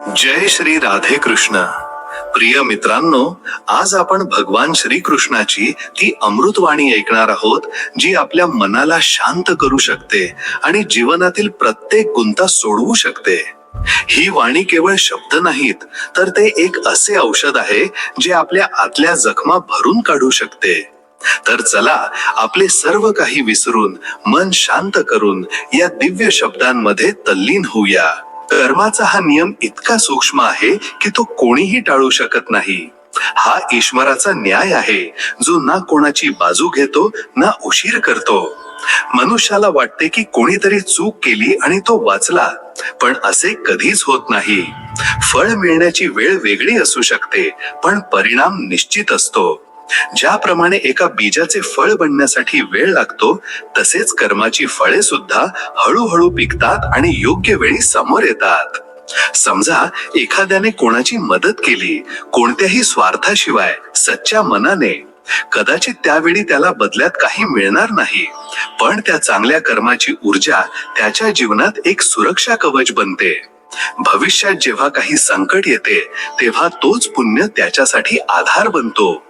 जय श्री राधे कृष्ण. प्रिय मित्रांनो, आज आपण भगवान श्री कृष्णाची ती अमृतवाणी ऐकणार आहोत, जी आपल्या मनाला शांत करू शकते आणि जीवनातील प्रत्येक गुंता सोडवू शकते. ही वाणी केवळ शब्द नाहीत, तर ते एक असे औषध आहे जे आपल्या आतल्या जखमा भरून काढू शकते. तर चला, आपले सर्व काही विसरून मन शांत करून या दिव्य शब्दांमध्ये तल्लीन होऊया. कर्माचा हा नियम इतका सूक्ष्म आहे की तो कोणीही टाळू शकत नाही. हा ईश्वराचा न्याय आहे, जो ना कोणाची बाजू घेतो ना उशीर करतो. मनुष्याला वाटते की कोणीतरी चूक केली आणि तो वाचला, पण असे कधीच होत नाही. फळ मिळण्याची वेळ वेगळी असू शकते, पण परिणाम निश्चित असतो. ज्याप्रमाणे एका बीजाचे फळ बनण्यासाठी वेळ लागतो, तसेच कर्माची फळे सुद्धा हळूहळू पिकतात आणि योग्य वेळी समोर येतात. समजा एखाद्याने कोणाची मदत केली, कोणत्याही स्वार्थाशिवाय, सच्च्या मनाने. कदाचित त्यावेळी त्याला बदल्यात काही मिळणार नाही, पण त्या चांगल्या कर्माची ऊर्जा त्याच्या जीवनात एक सुरक्षा कवच बनते. भविष्यात जेव्हा काही संकट येते, तेव्हा तोच पुण्य त्याच्यासाठी आधार बनतो.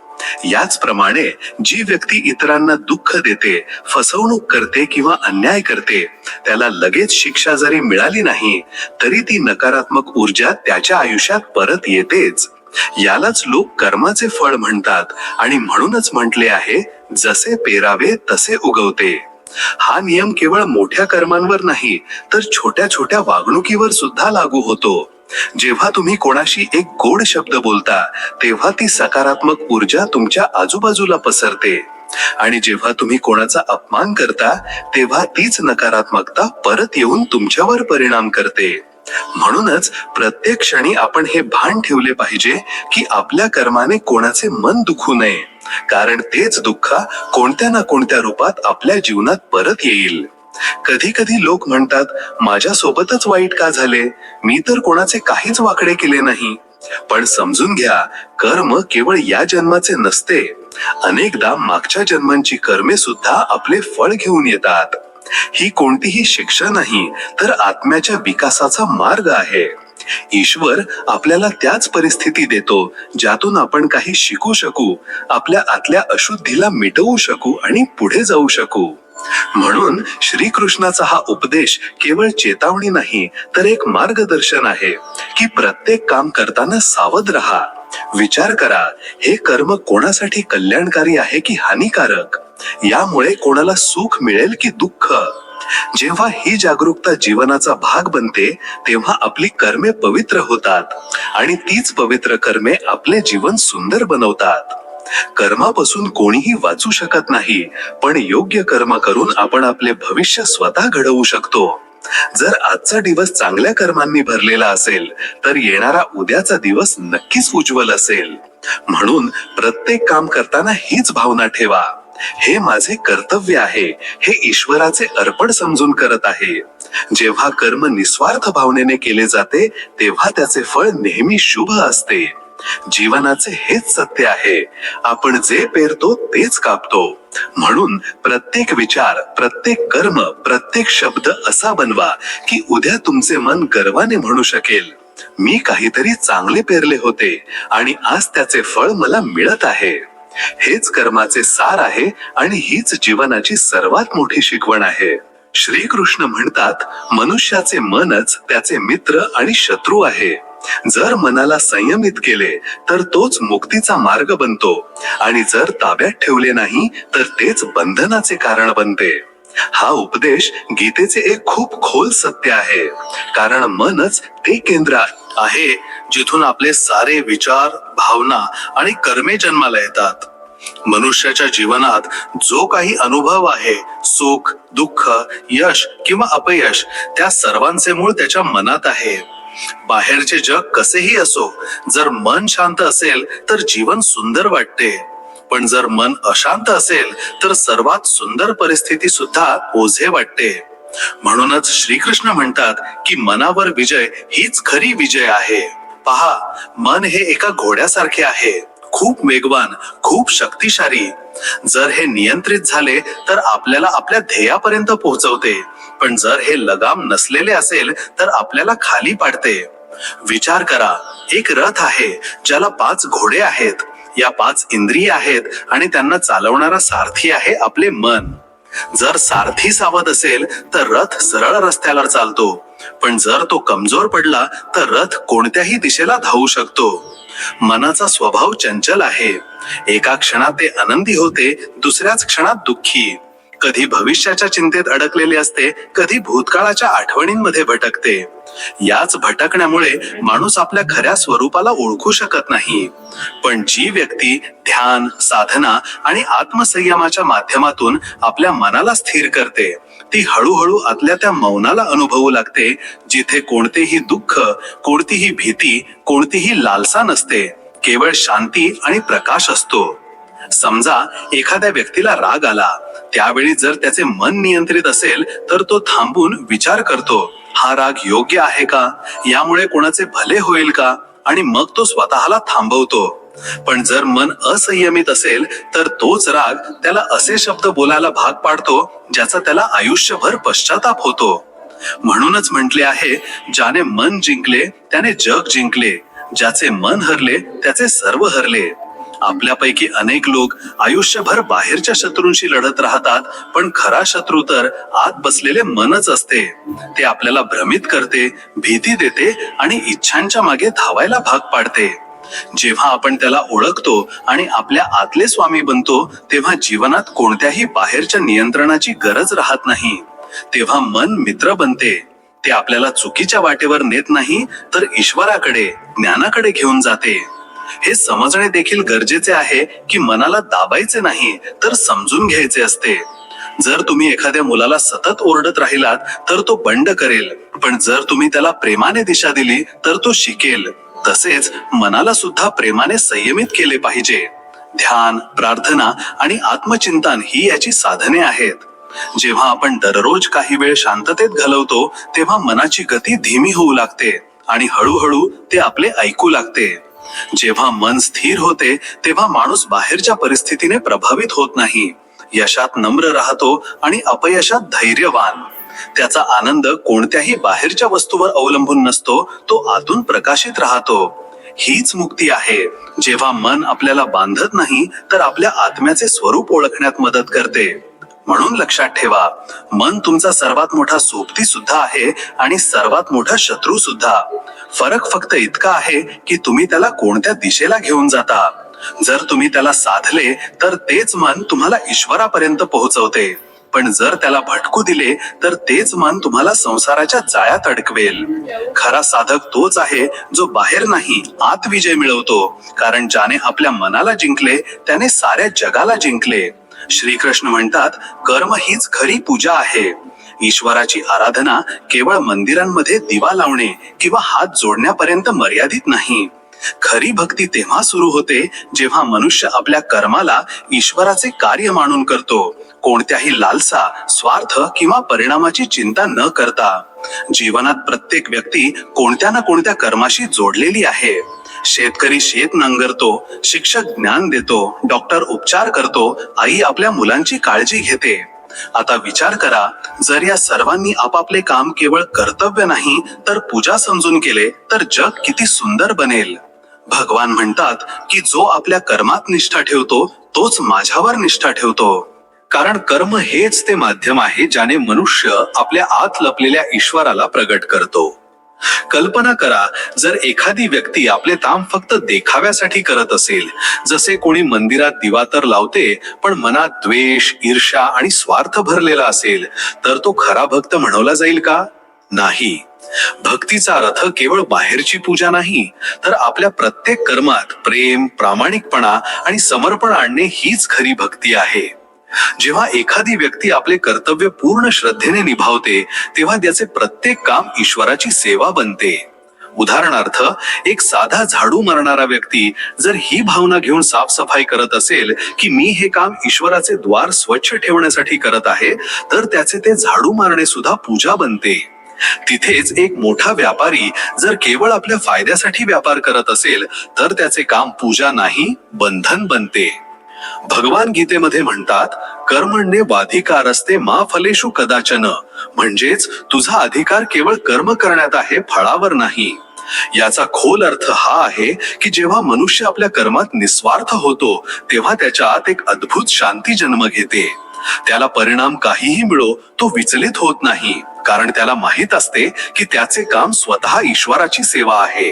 याचप्रमाणे जी व्यक्ती इतरांना दुःख देते, फसवणूक करते किंवा अन्याय करते, त्याला लगेच शिक्षा जरी मिळाली नाही, तरी ती नकारात्मक ऊर्जा त्याच्या आयुष्यात परत येतेच. यालाच लोक कर्माचे फळ म्हणतात आणि म्हणूनच म्हटले आहे, जसे पेरावे तसे उगवते. हा नियम केवळ मोठ्या कर्मांवर नाही, तर छोट्या छोट्या वागणुकीवर सुद्धा लागू होतो. जेव्हा तुम्ही कोणाशी एक गोड शब्द बोलता, तेव्हा ती सकारात्मक ऊर्जा तुमच्या आजूबाजूला पसरते. आणि जेव्हा तुम्ही कोणाचा अपमान करता, तेव्हा तीच नकारात्मकता परत येऊन तुमच्यावर परिणाम करते. म्हणूनच प्रत्येक क्षणी आपण हे भान ठेवले पाहिजे की आपल्या कर्माने कोणाचे मन दुखू नये, कारण तेच दुःख कोणत्या ना कोणत्या रूपात आपल्या जीवनात परत येईल. कधी कधी लोक म्हणतात, माझ्या सोबतच वाईट का झाले, मी तर कोणाचे काहीच वाकडे केले नाही. पण समजून घ्या, कर्म केवळ या जन्माचे नसते. अनेकदा मागच्या जन्मांची कर्मे सुद्धा आपले फळ घेऊन येतात. ही कोणतीही शिक्षा नाही, तर आत्म्याच्या विकासाचा मार्ग आहे. ईश्वर आपल्याला त्याच परिस्थिती देतो, ज्यातून आपण काही शिकू शकू, आपल्या आतल्या अशुद्धीला मिटवू शकू आणि पुढे जाऊ शकू. म्हणून श्रीकृष्णाचा हा उपदेश केवळ चेतावणी नाही, तर एक मार्गदर्शन आहे की प्रत्येक काम करताना सावध राहा. विचार करा, हे कर्म कोणासाठी कल्याणकारी आहे की हानिकारक? यामुळे कोणाला सुख मिळेल की दुःख? जेव्हा ही जागरूकता जीवनाचा भाग बनते, तेव्हा आपली कर्मे पवित्र होतात आणि तीच पवित्र कर्मे आपले जीवन सुंदर बनवतात. कर्मापासून कोणीही वाचू शकत नाही, पण योग्य कर्म करून आपण आपले भविष्य स्वतः घडवू शकतो. जर आजचा दिवस चांगल्या कर्मांनी भरलेला असेल, तर येणारा उद्याचा दिवस नक्कीच उज्ज्वल असेल. म्हणून प्रत्येक काम करताना हीच भावना ठेवा, हे माझे कर्तव्य आहे, हे ईश्वराचे अर्पण समजून करत आहे. जेव्हा कर्म निस्वार्थ भावनेने केले जाते, तेव्हा त्याचे फळ नेहमी शुभ असते. जीवनाचे हेच सत्य आहे, आपण जे पेरतो तेच कापतो. म्हणून प्रत्येक विचार, प्रत्येक कर्म, प्रत्येक शब्द असा बनवा की उद्या तुमचे मन गर्वाने म्हणू शकेल, मी काहीतरी चांगले पेरले होते आणि आज त्याचे फळ मला मिळत आहे. हेच कर्माचे सार आहे आणि हीच जीवनाची सर्वात मोठी शिकवण आहे. श्रीकृष्ण म्हणतात, मनुष्याचे मनच त्याचे मित्र आणि शत्रू आहे. जर मनाला संयमित केले, तर तोच मुक्तीचा मार्ग बनतो, आणि जर ताब्यात ठेवले नाही, तर तेच बंधनाचे कारण बनते. हा उपदेश गीतेचे एक खूप खोल सत्य आहे, कारण मनच ते केंद्र आहे जिथून आपले सारे विचार, भावना आणि कर्मे जन्माला येतात. मनुष्याच्या जीवनात जो काही अनुभव आहे, सुख, दुःख, यश किंवा अपयश, त्या सर्वांचे मूळ त्याच्या मनात आहे. बाहेरचे जग कसेही असो, जर मन शांत असेल तर जीवन सुंदर वाटते, पण जर मन अशांत असेल तर सर्वात सुंदर परिस्थिती सुद्धा ओझे वाटते. म्हणूनच श्रीकृष्ण म्हणतात की मनावर विजय हीच खरी विजय आहे. पहा, मन हे एका घोड्यासारखे आहे, खूप वेगवान, खूप शक्तिशाली. जर हे नियंत्रित झाले तर आपल्याला आपल्या ध्येयापर्यंत पोहोचवते, पण जर हे लगाम नसलेले असेल तर आपल्याला खाली पाडते. विचार करा, एक रथ आहे ज्याला 5 घोडे आहेत, या 5 इंद्रिय आहेत आणि त्यांना चालवणारा सारथी आहे आपले मन. जर सारथी सावध असेल तर रथ सरळ रस्त्यावर चालतो, पण जर तो कमजोर पडला तर रथ कोणत्याही दिशेला धावू शकतो. मनाचा स्वभाव चंचल आहे. एका क्षणात ते आनंदी होते, दुसऱ्याच क्षणात दुःखी. कधी भविष्याच्या चिंतेत अडकलेले असते, कधी भूतकाळाच्या आठवणींमध्ये भटकते. याच भटकण्यामुळे माणूस आपल्या खऱ्या स्वरूपाला ओळखू शकत नाही. पण जी व्यक्ती ध्यान, साधना आणि आत्मसंयमाच्या माध्यमातून आपल्या मनाला स्थिर करते, ती हळूहळू आतल्या त्या मौनाला अनुभवू लागते, जिथे कोणतेही दुःख, कोणतीही भीती, कोणतीही लालसा नसते. केवळ शांती आणि प्रकाश असतो. समजा एखाद्या व्यक्तीला राग आला, त्यावेळी जर त्याचे मन नियंत्रित असेल तर तो थांबून विचार करतो, हा राग योग्य आहे का, यामुळे कोणाचे भले होईल का, आणि मग तो स्वतःला थांबवतो. पण जर मन असंयमित असेल तर तोच राग त्याला असे शब्द बोलायला भाग पाडतो ज्याचा त्याला आयुष्यभर पश्चाताप होतो. म्हणूनच म्हटले आहे, ज्याने मन जिंकले त्याने जग जिंकले, ज्याचे मन हरले त्याचे सर्व हरले. आपल्यापैकी अनेक लोक आयुष्यभर बाहेरच्या शत्रूंशी लढत राहतात, पण खरा शत्रू तर आत बसलेले मनच असते. ते आपल्याला भ्रमित करते, भीती देते आणि इच्छांच्या मागे धावायला भाग पाडते. जेव्हा आपण त्याला ओळखतो आणि आपल्या आतले स्वामी बनतो, तेव्हा जीवनात कोणत्याही बाहेरच्या नियंत्रणाची गरज राहत नाही. तेव्हा मन मित्र बनते. ते आपल्याला चुकीच्या वाटेवर नेत नाही, तर ईश्वराकडे, ज्ञानाकडे घेऊन जाते. हे समजणे देखील गरजेचे आहे की मनाला दाबायचे नाही, तर समजून घ्यायचे असते. जर तुम्ही एखाद्या मुलाला सतत ओरडत राहिलात तर तो बंड करेल, पण जर तुम्ही त्याला प्रेमाने दिशा दिली तर तो शिकेल. तसेच मनाला सुद्धा प्रेमाने संयमित केले पाहिजे. ध्यान, प्रार्थना आणि आत्मचिंतन ही याची साधने आहेत. जेव्हा आपण दररोज काही वेळ शांततेत घालवतो, तेव्हा मनाची गती धीमी होऊ लागते आणि हळूहळू ते आपले ऐकू लागते. जेव्हा मन स्थिर होते तेव्हा माणूस बाहेरच्या परिस्थितीने प्रभावित होत नाही. यशात नम्र राहतो आणि अपयशात धैर्यवान. त्याचा आनंद कोणत्याही बाहेरच्या वस्तूवर अवलंबून नसतो, तो आतून प्रकाशित राहतो. हीच मुक्ती आहे. जेव्हा मन आपल्याला बांधत नाही तर आपल्या आत्म्याचे स्वरूप ओळखण्यात मदत करते. म्हणून लक्षात ठेवा, मन तुमचा सर्वात मोठा सोबती सुद्धा आहे आणि सर्वात मोठा शत्रू सुद्धा. फरक फक्त इतका आहे की तुम्ही त्याला कोणत्या दिशेला घेऊन जाता. जर तुम्ही त्याला साधले तर तेच मन तुम्हाला ईश्वरापर्यंत पोहोचवते, पण जर त्याला भटकू दिले तर तेच मन तुम्हाला संसाराच्या जाळ्यात अडकवेल. खरा साधक तोच आहे जो बाहेर नाही, आत विजय मिळवतो. कारण ज्याने आपल्या मनाला जिंकले त्याने साऱ्या जगाला जिंकले. श्रीकृष्ण म्हणतात, कर्म हीच खरी पूजा आहे. ईश्वराची आराधना केवळ मंदिरांमध्ये दिवा लावणे किंवा हात जोडण्यापर्यंत मर्यादित नाही. खरी भक्ती तेव्हा सुरू होते जेव्हा मनुष्य आपल्या कर्माला ईश्वराचे कार्य मानून करतो, कोणत्याही लालसा, स्वार्थ किंवा परिणामाची चिंता न करता. जीवनात प्रत्येक व्यक्ती कोणत्या ना कोणत्या कर्माशी जोडलेली आहे. शेतकरी शेत नांगरतो, शिक्षक ज्ञान देतो, डॉक्टर उपचार करतो, आई आपल्या मुलांची काळजी घेते. आता विचार करा, जर या सर्वांनी आपापले काम केवळ कर्तव्य नाही तर पूजा समजून केले तर जग किती सुंदर बनेल. भगवान म्हणतात की जो आपल्या कर्मात निष्ठा ठेवतो तोच माझ्यावर निष्ठा ठेवतो. कारण कर्म हेच ते माध्यम आहे ज्याने मनुष्य आपल्या आत लपलेल्या ईश्वराला प्रगट करतो. कल्पना करा, जर एखादी व्यक्ती आपले काम फक्त देखाव्यासाठी करत असेल, जसे कोणी मंदिरात दिवा तर लावते पण मनात द्वेष, ईर्ष्या आणि स्वार्थ भरलेला असेल, तर तो खरा भक्त म्हणवला जाईल का? नाही. भक्तीचा अर्थ केवळ बाहेरची पूजा नाही, तर आपल्या प्रत्येक कर्मात प्रेम, प्रामाणिकपणा आणि समर्पण आणणे हीच खरी भक्ती आहे. जेव्हा एखादी व्यक्ती आपले कर्तव्य पूर्ण श्रद्धेने निभावते, तेव्हा त्याचे प्रत्येक काम ईश्वराची सेवा बनते. उदाहरणार्थ, एक साधा झाडू मारणारा व्यक्ती जर ही भावना घेऊन साफसफाई करत असेल की मी हे काम ईश्वराचे द्वार स्वच्छ ठेवण्यासाठी करत आहे, तर त्याचे ते झाडू मारणे सुद्धा पूजा बनते. तिथेच एक मोठा व्यापारी जर केवळ आपल्या फायद्यासाठी व्यापार करत असेल, तर त्याचे काम पूजा नाही, बंधन बनते. भगवान गीतेमध्ये म्हणतात, कर्मण्ये वाधिकारस्ते मा फलेषु कदाचन. म्हणजेच तुझा अधिकार केवळ कर्म करण्यात आहे, फळावर नाही. याचा खोल अर्थ हा आहे की जेव्हा मनुष्य आपल्या कर्मात निस्वार्थ होतो तेव्हा त्याच्या आत एक अद्भुत शांती जन्म घेते. त्याला परिणाम काहीही मिळो तो विचलित होत नाही, कारण त्याला माहित असते की त्याचे काम स्वतः ईश्वराची सेवा आहे.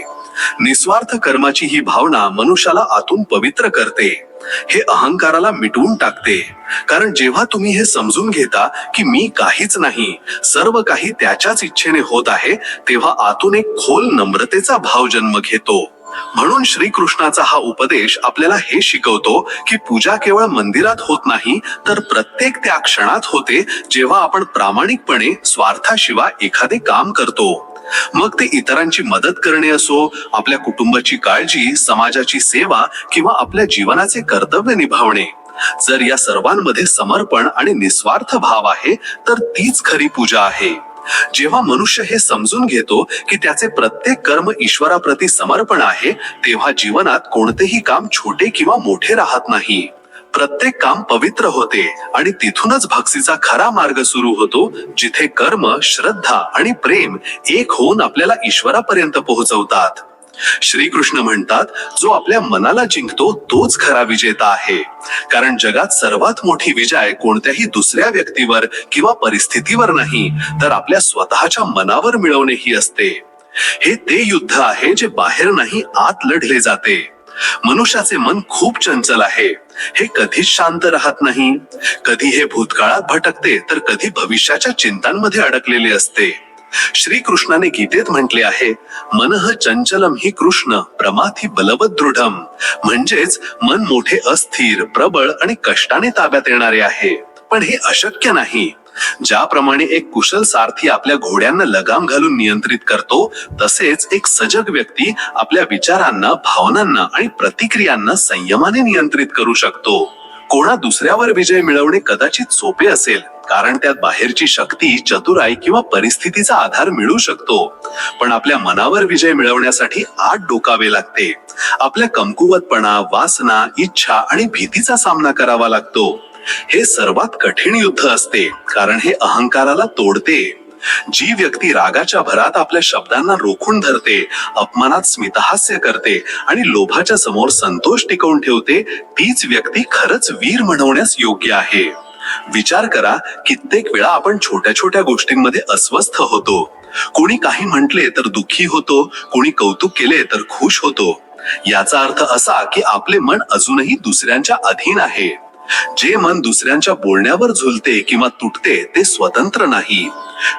निस्वार्थ कर्माची ही भावना मनुष्याला आतून पवित्र करते. हे अहंकाराला मिटवून टाकते. कारण जेव्हा तुम्ही हे समजून घेता की मी काहीच नाही, सर्व काही त्याच्याच इच्छेने होत आहे, तेव्हा आतून एक खोल नम्रतेचा भाव जन्म घेतो. म्हणून श्रीकृष्णाचा हा उपदेश आपल्याला हे शिकवतो की पूजा केवळ मंदिरात होत नाही, तर प्रत्येक त्या क्षणात होते जेव्हा आपण प्रामाणिकपणे स्वार्थाशिवाय एखादे काम करतो. मग ते इतरांची मदत करणे असो, आपल्या कुटुंबाची काळजी, समाजाची सेवा किंवा आपल्या जीवनाचे कर्तव्य निभावणे. जर या सर्वांमध्ये समर्पण आणि निस्वार्थ भाव आहे तर तीच खरी पूजा आहे. जेव्हा मनुष्य हे समजून घेतो की त्याचे प्रत्येक कर्म ईश्वराप्रती समर्पण आहे, तेव्हा जीवनात कोणतेही काम छोटे किंवा मोठे राहत नाही. प्रत्येक काम पवित्र होते आणि तिथूनच भक्तीचा खरा मार्ग सुरू होतो, जिथे कर्म, श्रद्धा आणि प्रेम एक होऊन आपल्याला ईश्वरापर्यंत पोहोचवतात. श्रीकृष्ण म्हणतात, जो आपल्या मनाला जिंकतो तोच खरा विजेता आहे. कारण जगात सर्वात मोठी विजय कोणत्याही दुसऱ्या व्यक्तीवर किंवा परिस्थितीवर नाही, तर आपल्या स्वतःच्या मनावर मिळवणे ही असते. हे ते युद्ध आहे जे बाहेर नाही, आत लढले जाते. मनुष्याचे मन खूप चंचल आहे. हे कधीच शांत राहत नाही. कधी हे भूतकाळात भटकते तर कधी भविष्याच्या चिंतांमध्ये अडकलेले असते. श्रीकृष्णाने गीतेत म्हटले आहे, मनः चंचलम हि कृष्ण प्रमाथी बलवत दृढम. म्हणजेच मन मोठे अस्थिर, प्रबळ आणि कष्टाने ताब्यात येणारे आहे. पण हे अशक्य नाही. ज्याप्रमाणे एक कुशल सारथी आपल्या घोड्यांना लगाम घालून नियंत्रित करतो, तसेच एक सजग व्यक्ती आपल्या विचारांना, भावनांना आणि प्रतिक्रियांना संयमाने नियंत्रित करू शकतो. कोणा दुसऱ्यावर विजय मिळवणे कदाचित सोपे असेल, कारण त्यात बाहेरची शक्ती, चतुराई किंवा परिस्थितीचा आधार मिळू शकतो. पण आपल्या मनावर विजय मिळवण्यासाठी आत डोकावे लागते. आपल्या कमकुवतपणा, वासना, इच्छा आणि भीतीचा सामना करावा लागतो. हे सर्वात कठीण युद्ध असते, कारण हे अहंकाराला तोडते. जी व्यक्ती रागाच्या भरात आपल्या शब्दांना रोखून धरते, अपमानात स्मितहास्य करते आणि लोभाच्या समोर संतोष टिकवून ठेवते, तीच व्यक्ती खरंच वीर म्हणवण्यास योग्य आहे. विचार करा, कित्येक वेळा आपण छोट्या छोट्या गोष्टींमध्ये अस्वस्थ होतो. कोणी काही म्हटले तर दुःखी होतो, कोणी कौतुक केले तर खुश होतो. याचा अर्थ असा की आपले मन अजूनही दुसऱ्यांच्या अधीन आहे. जे मन दुसऱ्यांच्या बोलण्यावर झुलते किंवा तुटते ते स्वतंत्र नाही.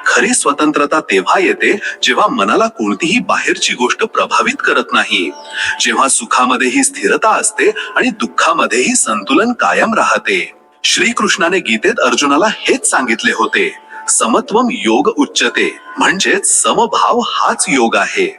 खरी स्वतंत्रता तेव्हा येते जेव्हा मनाला कोणतीही बाहेरची गोष्ट प्रभावित करत नाही. जेव्हा सुखामध्येही स्थिरता असते आणि दुःखामध्येही संतुलन कायम राहते. श्रीकृष्णाने गीतेत अर्जुनाला हेच सांगितले होते, समत्वम योग उच्चते. म्हणजेच समभाव हाच योग आहे.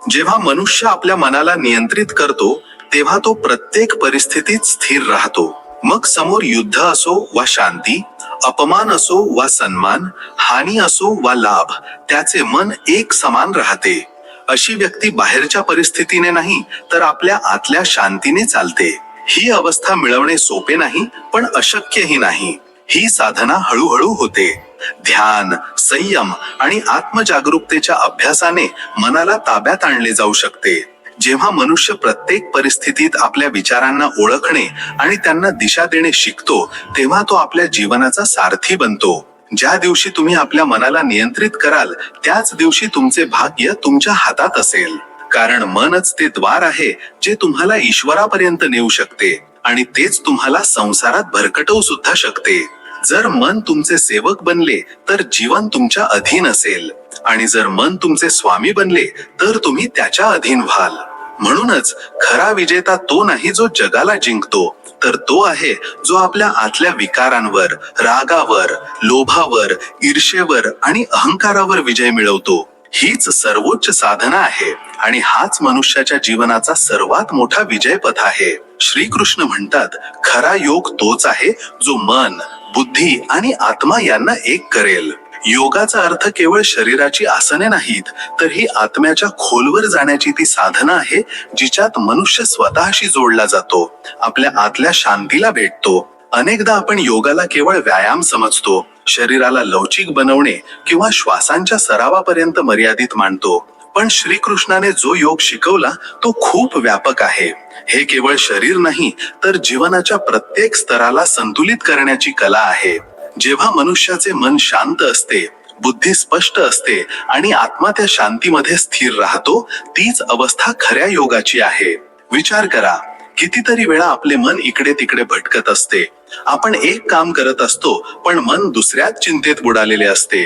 जेव्हा मनुष्य आपल्या मनाला नियंत्रित करतो तेव्हा तो प्रत्येक परिस्थितीत स्थिर राहतो. मग समोर युद्ध असो वा शांती, अपमान असो वा सन्मान, हानी असो वा लाभ, त्याचे मन एक समान राहते. अशी व्यक्ती बाहेरच्या परिस्थितीने नाही, तर आपल्या आतल्या शांतीने चालते. ही अवस्था मिळवणे सोपे नाही, पण अशक्यही नाही. ही साधना हळूहळू होते. ध्यान, संयम आणि आत्मजागरूकतेच्या अभ्यासाने मनाला ताब्यात आणले जाऊ शकते. जेव्हा मनुष्य प्रत्येक परिस्थितीत आपल्या विचारांना ओळखणे आणि त्यांना दिशा देणे शिकतो, तेव्हा तो आपल्या जीवनाचा सारथी बनतो. ज्या दिवशी तुम्ही आपल्या मनाला नियंत्रित कराल, त्याच दिवशी तुमचे भाग्य तुमच्या हातात असेल. कारण मनच ते द्वार आहे जे तुम्हाला ईश्वरापर्यंत नेऊ शकते आणि तेच तुम्हाला संसारात भरकटवू सुद्धा शकते. जर मन तुमचे सेवक बनले तर जीवन तुमच्या अधीन असेल, आणि जर मन तुमचे स्वामी बनले तर तुम्ही त्याच्या अधीन व्हाल. म्हणूनच खरा विजेता तो नाही जो जगाला जिंकतो, तर तो आहे जो आपल्या आतल्या विकारांवर, रागावर, लोभावर, ईर्षेवर आणि अहंकारावर विजय मिळवतो. हीच सर्वोच्च साधना आहे आणि हाच मनुष्याच्या जीवनाचा सर्वात मोठा विजयपथ आहे. श्रीकृष्ण म्हणतात, खरा योग तोच आहे जो मन, बुद्धी आणि आत्मा यांना एक करेल. योगाचा अर्थ केवळ शरीराची आसने नाहीत, तर ही आत्म्याच्या खोलवर जाण्याची ती साधना आहे, जिच्यात मनुष्य स्वतःशी जोडला जातो, आपल्या आतल्या शांतीला भेटतो. अनेकदा आपण योगाला केवळ व्यायाम समजतो, शरीराला लवचिक बनवणे किंवा श्वासांच्या सरावापर्यंत मर्यादित मानतो. पण श्रीकृष्णाने जो योग शिकवला तो खूप व्यापक आहे. हे केवळ शरीर नाही तर जीवनाच्या प्रत्येक स्तराला संतुलित करण्याची कला आहे. जेव्हा मनुष्याचे मन शांत असते, बुद्धी स्पष्ट असते आणि आत्मा त्या शांतीमध्ये स्थिर राहतो, तीच अवस्था खऱ्या योगाची आहे. विचार करा, कितीतरी वेळा आपले मन इकडे तिकडे भटकत असते. आपण एक काम करत असतो पण मन दुसऱ्याच चिंतेत बुडालेले असते.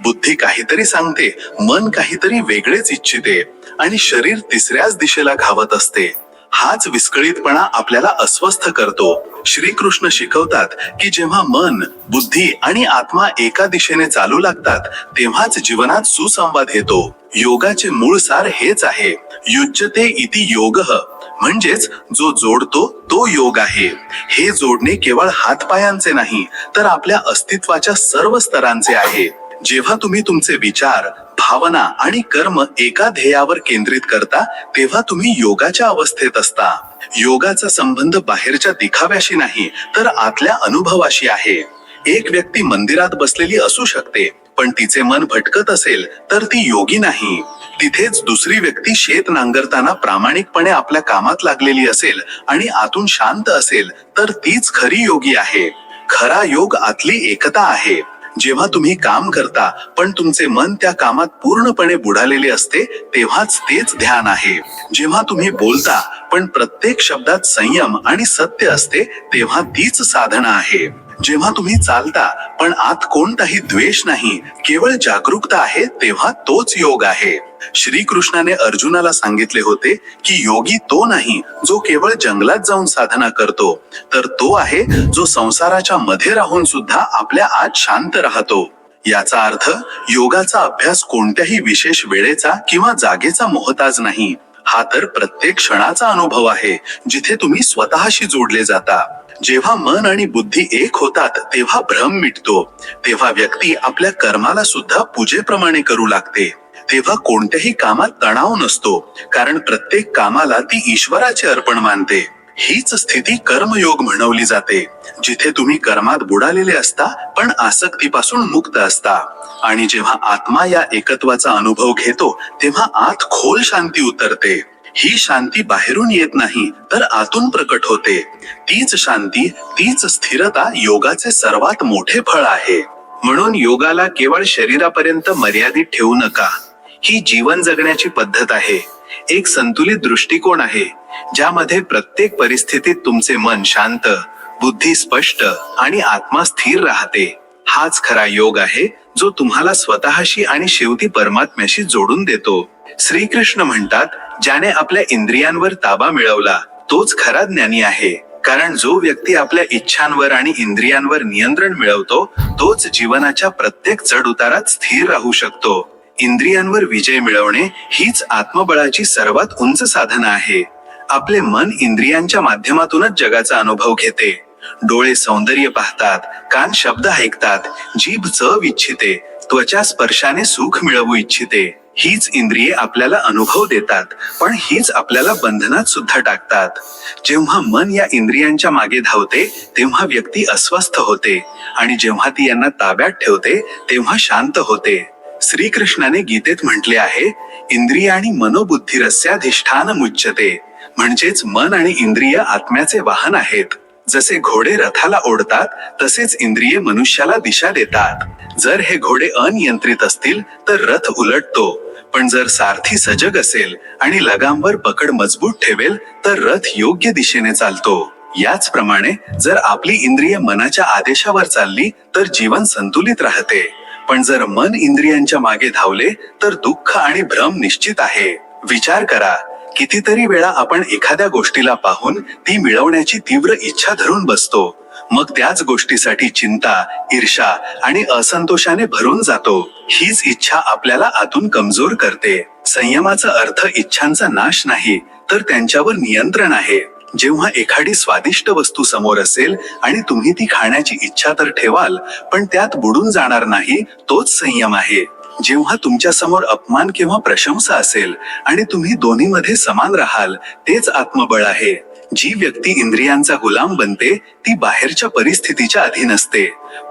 बुद्धी काहीतरी सांगते, मन काहीतरी वेगळेच इच्छिते आणि शरीर तिसऱ्याच दिशेला धावत असते. हाच विस्कळीतपणा आपल्याला अस्वस्थ करतो. श्रीकृष्ण शिकवतात की जेव्हा मन, बुद्धी आणि आत्मा एका दिशेने चालू लागतात तेव्हाच जीवनात सुसंवाद येतो. योगाचे मूळ सार हेच आहे, युज्यते इति योगः, म्हणजेच जो जोडतो तो योग आहे. हे जोडणे केवळ हातपायांचे नाही तर आपल्या अस्तित्वाच्या सर्व स्तरांचे आहे. जेव्हा तुम्ही तुमचे विचार, भावना आणि कर्म एका ध्येयावर केंद्रित करता तेव्हा तुम्ही योगाच्या अवस्थेत असता. योगाचा संबंध बाहेरच्या दिखाव्याशी नाही तर आतल्या अनुभवाशी आहे. एक व्यक्ती मंदिरात बसलेली असू शकते पण तिचे मन भटकत असेल तर ती योगी नाही. तिथेच दुसरी व्यक्ती शेत नांगरताना प्रामाणिकपणे आपल्या कामात लागलेली असेल आणि आतून शांत असेल तर तीच खरी योगी आहे. खरा योग आतली एकता आहे. जेव्हा तुम्ही काम करता पण तुमचे मन त्या कामात पूर्णपणे बुडालेले असते तेव्हाच तेच ध्यान आहे. जेव्हा तुम्ही बोलता पण प्रत्येक शब्दात संयम आणि सत्य असते तेव्हा तीच साधना आहे. जेव्हा तुम्ही चालता पण आत कोणताही द्वेष नाही, केवळ जागरूकता आहे, तेव्हा तोच योग आहे. श्रीकृष्णाने अर्जुनाला सांगितले होते की योगी तो नाही जो केवळ जंगलात जाऊन साधना करतो, तर तो आहे जो संसाराच्या मध्ये राहून सुद्धा आपल्या आत शांत राहतो. याचा अर्थ योगाचा अभ्यास कोणत्याही विशेष वेळेचा किंवा जागेचा मोहताज नाही. हा तर प्रत्येक क्षणाचा अनुभव आहे जिथे तुम्ही स्वतःशी जोडले जाता. जेव्हा मन आणि बुद्धी एक होतात तेव्हा भ्रम मिटतो. तेव्हा व्यक्ती आपल्या कर्माला सुद्धा पूजेप्रमाणे करू लागते. तेव्हा कोणत्याही कामात तणाव नसतो, कारण प्रत्येक कामाला ती ईश्वराचे अर्पण मानते. हीच स्थिती कर्मयोग म्हणवली जाते, जिथे तुम्ही कर्मात बुडालेले असता पण आसक्तीपासून मुक्त असता. आणि जेव्हा आत्मा या एकत्वाचा अनुभव घेतो तेव्हा आत खोल शांती उतरते. ही शांती बाहेरून येत नाही तर आतून प्रकट होते. तीच शांती, तीच स्थिरता योगाचे सर्वात मोठे फळ आहे. म्हणून योगाला केवळ शरीरापर्यंत मर्यादित ठेवू नका. ही जीवन जगण्याची पद्धत आहे, एक संतुलित दृष्टिकोन आहे ज्यामध्ये प्रत्येक परिस्थितीत तुमचे मन शांत, बुद्धी स्पष्ट आणि आत्मा स्थिर राहते. हाच खरा योग आहे जो तुम्हाला स्वतःशी आणि शेवटी परमात्म्याशी जोडून देतो. श्रीकृष्ण म्हणतात, ज्याने आपल्या इंद्रियांवर ताबा मिळवला तोच खरा ज्ञानी आहे. कारण जो व्यक्ती आपल्या इच्छांवर आणि इंद्रियांवर नियंत्रण मिळवतो तोच जीवनाच्या प्रत्येक चढ उतारात स्थिर राहू शकतो. इंद्रियांवर विजय मिळवणे हीच आत्मबळाची सर्वात उंच साधना आहे. आपले मन इंद्रियांच्या माध्यमातूनच जगाचा अनुभव घेते. डोळे सौंदर्य पाहतात, कान शब्द ऐकतात, जीभ चव इच्छिते, त्वचा स्पर्शाने सुख मिळवू इच्छिते. हीच इंद्रिये आपल्याला अनुभव देतात, पण हीच आपल्याला बंधनात सुद्धा टाकतात. जेव्हा मन या इंद्रियांच्या मागे धावते तेव्हा व्यक्ती अस्वस्थ होते आणि जेव्हा ती यांना ताब्यात ठेवते तेव्हा शांत होते. श्रीकृष्णाने गीतेत म्हटले आहे, इंद्रियाणी मनोबुद्धिरस्याधिष्ठान मुच्यते, म्हणजेच मन आणि इंद्रिय आत्म्याचे वाहन आहेत. जसे घोडे रथाला ओढतात तसेच इंद्रिये मनुष्याला दिशा देतात. जर हे घोडे अनियंत्रित असतील तर रथ उलटतो, पण जर सारथी सजग असेल आणि लगामवर पकड मजबूत ठेवेल तर रथ योग्य दिशेने चालतो. याचप्रमाणे जर आपली इंद्रिय मनाच्या आदेशावर चालली तर जीवन संतुलित राहते, पण जर मन इंद्रियांच्या मागे धावले तर दुःख आणि भ्रम निश्चित आहे. विचार करा, कितीतरी वेळा आपण एखाद्या गोष्टीला पाहून ती मिळवण्याची तीव्र इच्छा धरून बसतो, मग त्याच गोष्टीसाठी चिंता, ईर्ष्या आणि असंतोषाने भरून जातो. हीच इच्छा आपल्याला आतून कमजोर करते. संयमाचा अर्थ इच्छांचा नाश नाही तर त्यांच्यावर नियंत्रण आहे. जेव्हा एखादी स्वादिष्ट वस्तू समोर असेल आणि तुम्ही ती खाण्याची इच्छा तर ठेवाल पण त्यात बुडून जाणार नाही, तोच संयम आहे. जेव्हा तुमच्या समोर अपमान किंवा प्रशंसा असेल आणि तुम्ही दोन्हीमध्ये समान राहाल, तेच आत्मबळ आहे. जी व्यक्ती इंद्रियांचा गुलाम बनते ती बाहेरच्या परिस्थितीच्या अधीन असते,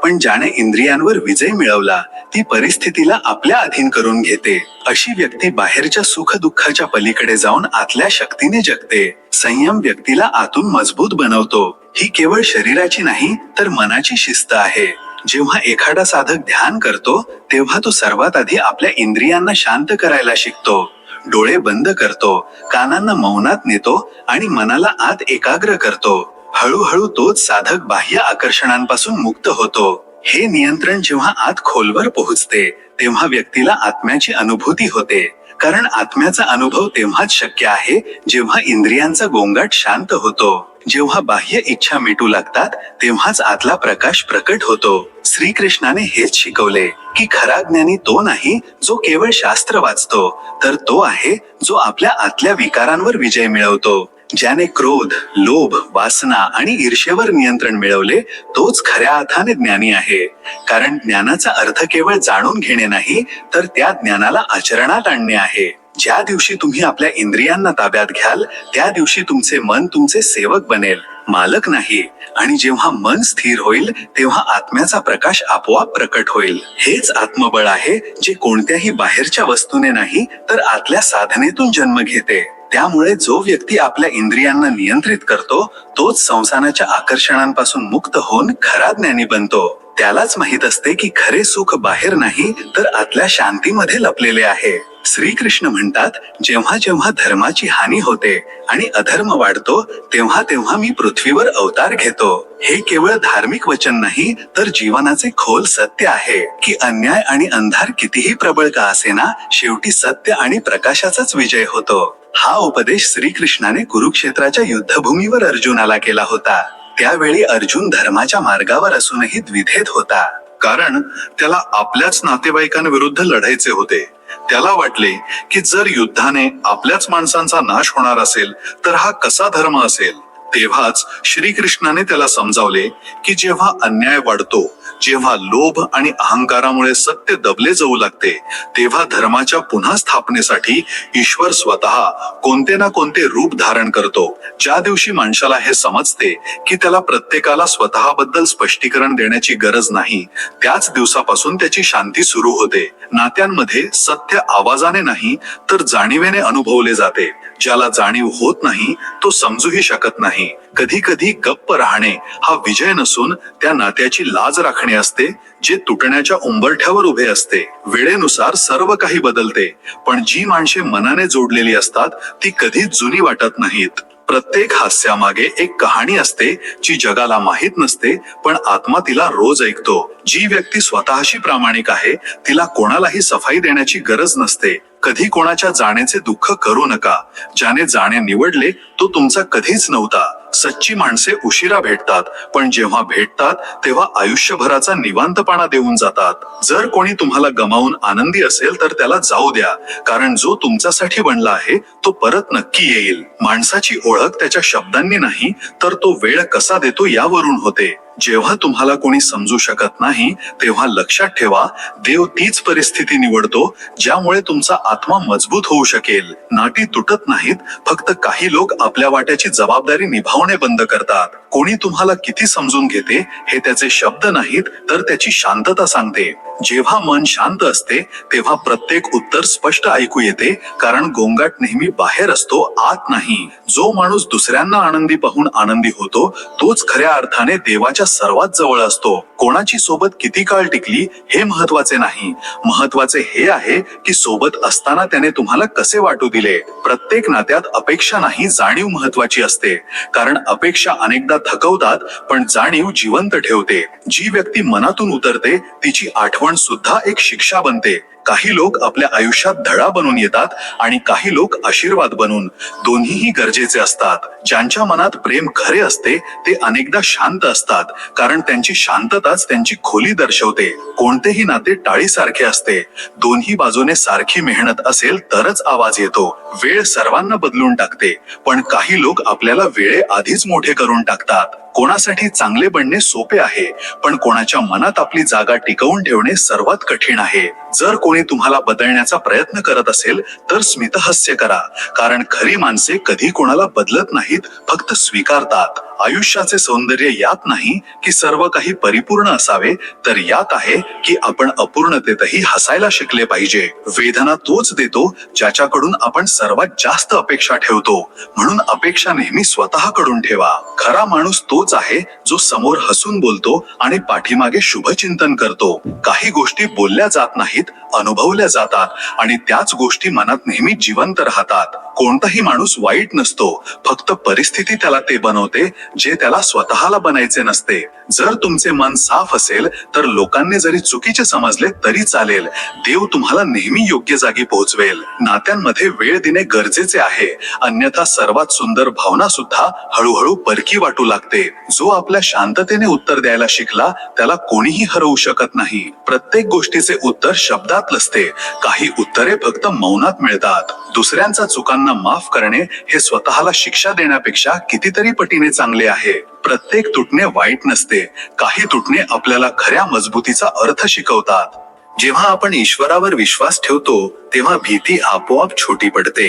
पण ज्याने इंद्रियांवर विजय मिळवला ती परिस्थितीला आपल्या अधीन करून घेते. अशी व्यक्ती बाहेरच्या सुख दुःखाच्या पलीकडे जाऊन आतल्या शक्तीने जगते. संयम व्यक्तीला आतून मजबूत बनवतो. ही केवळ शरीराची नाही तर मनाची शिस्त आहे. जेव्हा एखादा साधक ध्यान करतो तेव्हा तो सर्वात आधी आपल्या इंद्रियांना शांत करायला शिकतो. डोळे बंद करतो, कानांना मौनात नेतो आणि मनाला आत एकाग्र करतो. हळूहळू तोच साधक बाह्य आकर्षणांपासून मुक्त होतो. हे नियंत्रण जेव्हा आत खोलवर पोहोचते तेव्हा व्यक्तीला आत्म्याची अनुभूती होते. कारण आत्म्याचा अनुभव तेव्हाच शक्य आहे जेव्हा इंद्रियांचा गोंगाट शांत होतो. जेव्हा बाह्य इच्छा मिटू लागतात तेव्हाच आतला प्रकाश प्रकट होतो. श्रीकृष्णाने हेच शिकवले की खरा ज्ञानी तो नाही जो केवळ शास्त्र वाचतो, तर तो आहे जो आपल्या आतल्या विकारांवर विजय मिळवतो. ज्याने क्रोध, लोभ, वासना आणि ईर्ष्येवर नियंत्रण मिळवले तोच खऱ्या अर्थाने ज्ञानी आहे. कारण ज्ञानाचा अर्थ केवळ जाणून घेणे नाही तर त्या ज्ञानाला आचरणात आणणे आहे. ज्या दिवशी तुम्ही आपल्या इंद्रियांना ताब्यात घ्याल त्या दिवशी तुमचे मन तुमचे सेवक बनेल, मालक नाही. आणि जेव्हा मन स्थिर होईल तेव्हा आत्म्याचा प्रकाश आपोआप प्रकट होईल. हेच आत्मबळ आहे जे कोणत्याही बाहेरच्या वस्तूने नाही तर आतल्या साधनेतून जन्म घेते. त्यामुळे जो व्यक्ती आपल्या इंद्रियांना नियंत्रित करतो तोच संसाराच्या आकर्षणांपासून मुक्त होऊन खरा ज्ञानी बनतो. त्यालाच माहित असते की खरे सुख बाहेर नाही तर आतल्या शांतीमध्ये लपलेले आहे. श्रीकृष्ण म्हणतात, जेव्हा जेव्हा धर्माची हानी होते आणि अधर्म वाढतो तेव्हा तेव्हा मी पृथ्वीवर अवतार घेतो. हे केवळ धार्मिक वचन नाही तर जीवनाचे खोल सत्य आहे की अन्याय आणि अंधार कितीही प्रबळ का असेना, शेवटी सत्य आणि प्रकाशाचाच विजय होतो. हा उपदेश श्रीकृष्णाने कुरुक्षेत्राच्या युद्धभूमीवर अर्जुनाला केला होता. त्यावेळी अर्जुन धर्माच्या मार्गावर असूनही द्विधेत होता. कारण त्याला आपल्याच नातेवाईकांविरुद्ध लढायचे होते. त्याला वाटले की जर युद्धाने आपल्याच माणसांचा नाश होणार असेल तर हा कसा धर्म असेल. तेव्हाच श्रीकृष्णाने त्याला समजावले की जेव्हा अन्याय वाढतो, जेव्हा लोभ आणि अहंकारामुळे सत्य दबले जाऊ लागते, तेव्हा धर्माच्या पुन्हा स्थापनेसाठी ईश्वर स्वतः कोणते ना कोणते रूप धारण करतो. ज्या दिवशी माणसाला हे समजते की त्याला प्रत्येकाला स्वतःबद्दल स्पष्टीकरण देण्याची गरज नाही, त्याच दिवसापासून त्याची शांती सुरू होते. नात्यांमध्ये सत्य आवाजाने नाही तर जाणीवेने अनुभवले जाते. ज्याला जाणीव होत नाही तो समजूही शकत नाही. कधी कधी गप्प राहणे हा विजय नसून त्या नात्याची लाज राखणे असते जे तुटण्याच्या उंबरठ्यावर उभे असते. वेळेनुसार सर्व काही बदलते, पण जी माणसे मनाने जोडलेली असतात ती कधीच जुनी वाटत नाहीत. प्रत्येक हास्यामागे एक कहाणी असते जी जगाला माहित नसते, पण आत्मा तिला रोज ऐकतो. जी व्यक्ती स्वतःशी प्रामाणिक आहे तिला कोणालाही सफाई देण्याची गरज नसते. कधी कोणाच्या जाण्याचे दुःख करू नका. ज्याने जाणे निवडले तो तुमचा कधीच नव्हता. सच्ची माणसे उशिरा भेटतात, पण जेव्हा भेटतात तेव्हा आयुष्यभराचा निवांतपणा देऊन जातात. जर कोणी तुम्हाला गमावून आनंदी असेल तर त्याला जाऊ द्या, कारण जो तुमच्यासाठी बनला आहे तो परत नक्की येईल. माणसाची ओळख त्याच्या शब्दांनी नाही तर तो वेळ कसा देतो यावरून होते. जेव्हा तुम्हाला कोणी समजू शकत नाही तेव्हा लक्षात ठेवा, देव तीच परिस्थिती निवडतो ज्यामुळे तुमचा आत्मा मजबूत होऊ शकेल. नाती तुटत नाहीत, फक्त काही लोक आपल्या वाट्याची जबाबदारी निभावणे बंद करतात. कोणी तुम्हाला किती समजून घेते हे त्याचे शब्द नाहीत तर त्याची शांतता सांगते. जेव्हा मन शांत असते तेव्हा प्रत्येक उत्तर स्पष्ट ऐकू येते, कारण गोंगाट नेहमी बाहेर असतो, आत नाही. जो माणूस दुसऱ्यांना आनंदी पाहून आनंदी होतो तोच खऱ्या अर्थाने देवाच्या सर्वात जवळ असतो. कोणाची सोबत किती काळ टिकली हे महत्वाचे नाही, महत्वाचे हे आहे की सोबत असताना त्याने तुम्हाला कसे वाटू दिले. प्रत्येक नात्यात अपेक्षा नाही, जाणीव महत्वाची असते. कारण अपेक्षा अनेकदा थकवतात पण जाणीव जिवंत ठेवते. जी व्यक्ती मनातून उतरते तिची आठवण सुद्धा एक शिक्षा बनते. काही लोक आपल्या आयुष्यात धडा बनून येतात आणि काही लोक आशीर्वाद बनून. दोन्हीही गरजेचे असतात. ज्यांच्या मनात प्रेम खरे असते ते अनेकदा शांत असतात, कारण त्यांची शांतताच त्यांची खोली दर्शवते. कोणतेही नाते टाळीसारखे असते. दोन्ही बाजूने सारखी मेहनत असेल तरच आवाज येतो. वेळ सर्वांना बदलून टाकते, पण काही लोक आपल्याला वेळे आधीच मोठे करून टाकतात. कोणासाठी चांगले बनणे सोपे आहे, पण कोणाच्या मनात आपली जागा टिकवून ठेवणे सर्वात कठीण आहे. जर कोणी तुम्हाला बदलण्याचा प्रयत्न करत असेल तर स्मितहास्य करा, कारण खरी माणसे कधी कोणाला बदलत नाहीत, फक्त स्वीकारतात. आयुष्याचे सौंदर्य यात नाही की सर्व काही परिपूर्ण असावे, तर यात आहे की आपण अपूर्णतेतही हसायला शिकले पाहिजे. वेदना तोच देतो ज्याच्याकडून आपण सर्वात जास्त अपेक्षा ठेवतो, म्हणून अपेक्षा नेहमी स्वतःकडून ठेवा. खरा माणूस तोच आहे जो समोर हसून बोलतो आणि पाठीमागे शुभचिंतन करतो. काही गोष्टी बोलल्या जात नाहीत, अनुभवल्या जातात, आणि त्याच गोष्टी मनात नेहमी जिवंत राहतात. कोणताही माणूस वाईट नसतो, फक्त परिस्थिती त्याला ते बनवते जे त्याला स्वतःला बनायचे नसते. जर तुमचे मन साफ असेल तर लोकांनी जरी चुकीचे समजले तरी चालेल, देव तुम्हाला नेहमी योग्य जागी पोहोचवेल. नात्यांमध्ये वेळ देणे गरजेचे आहे, अन्यथा सर्वात सुंदर भावना सुद्धा हळूहळू परकी वाटू लागते. जो आपल्या शांततेने उत्तर द्यायला शिकला त्याला कोणीही हरवू शकत नाही. प्रत्येक गोष्टीचे उत्तर शब्दात नसते, काही उत्तरे फक्त मौनात मिळतात. दुसऱ्यांचा चुकांना माफ करणे हे स्वतःला शिक्षा देण्यापेक्षा कितीतरी पटीने चांगले आहे. प्रत्येक तुटणे वाईट नसते, काही तुटणे आपल्याला खऱ्या मजबूतीचा अर्थ शिकवतात. जेव्हा आपण ईश्वरावर विश्वास ठेवतो तेव्हा भीती आपोआप छोटी पडते.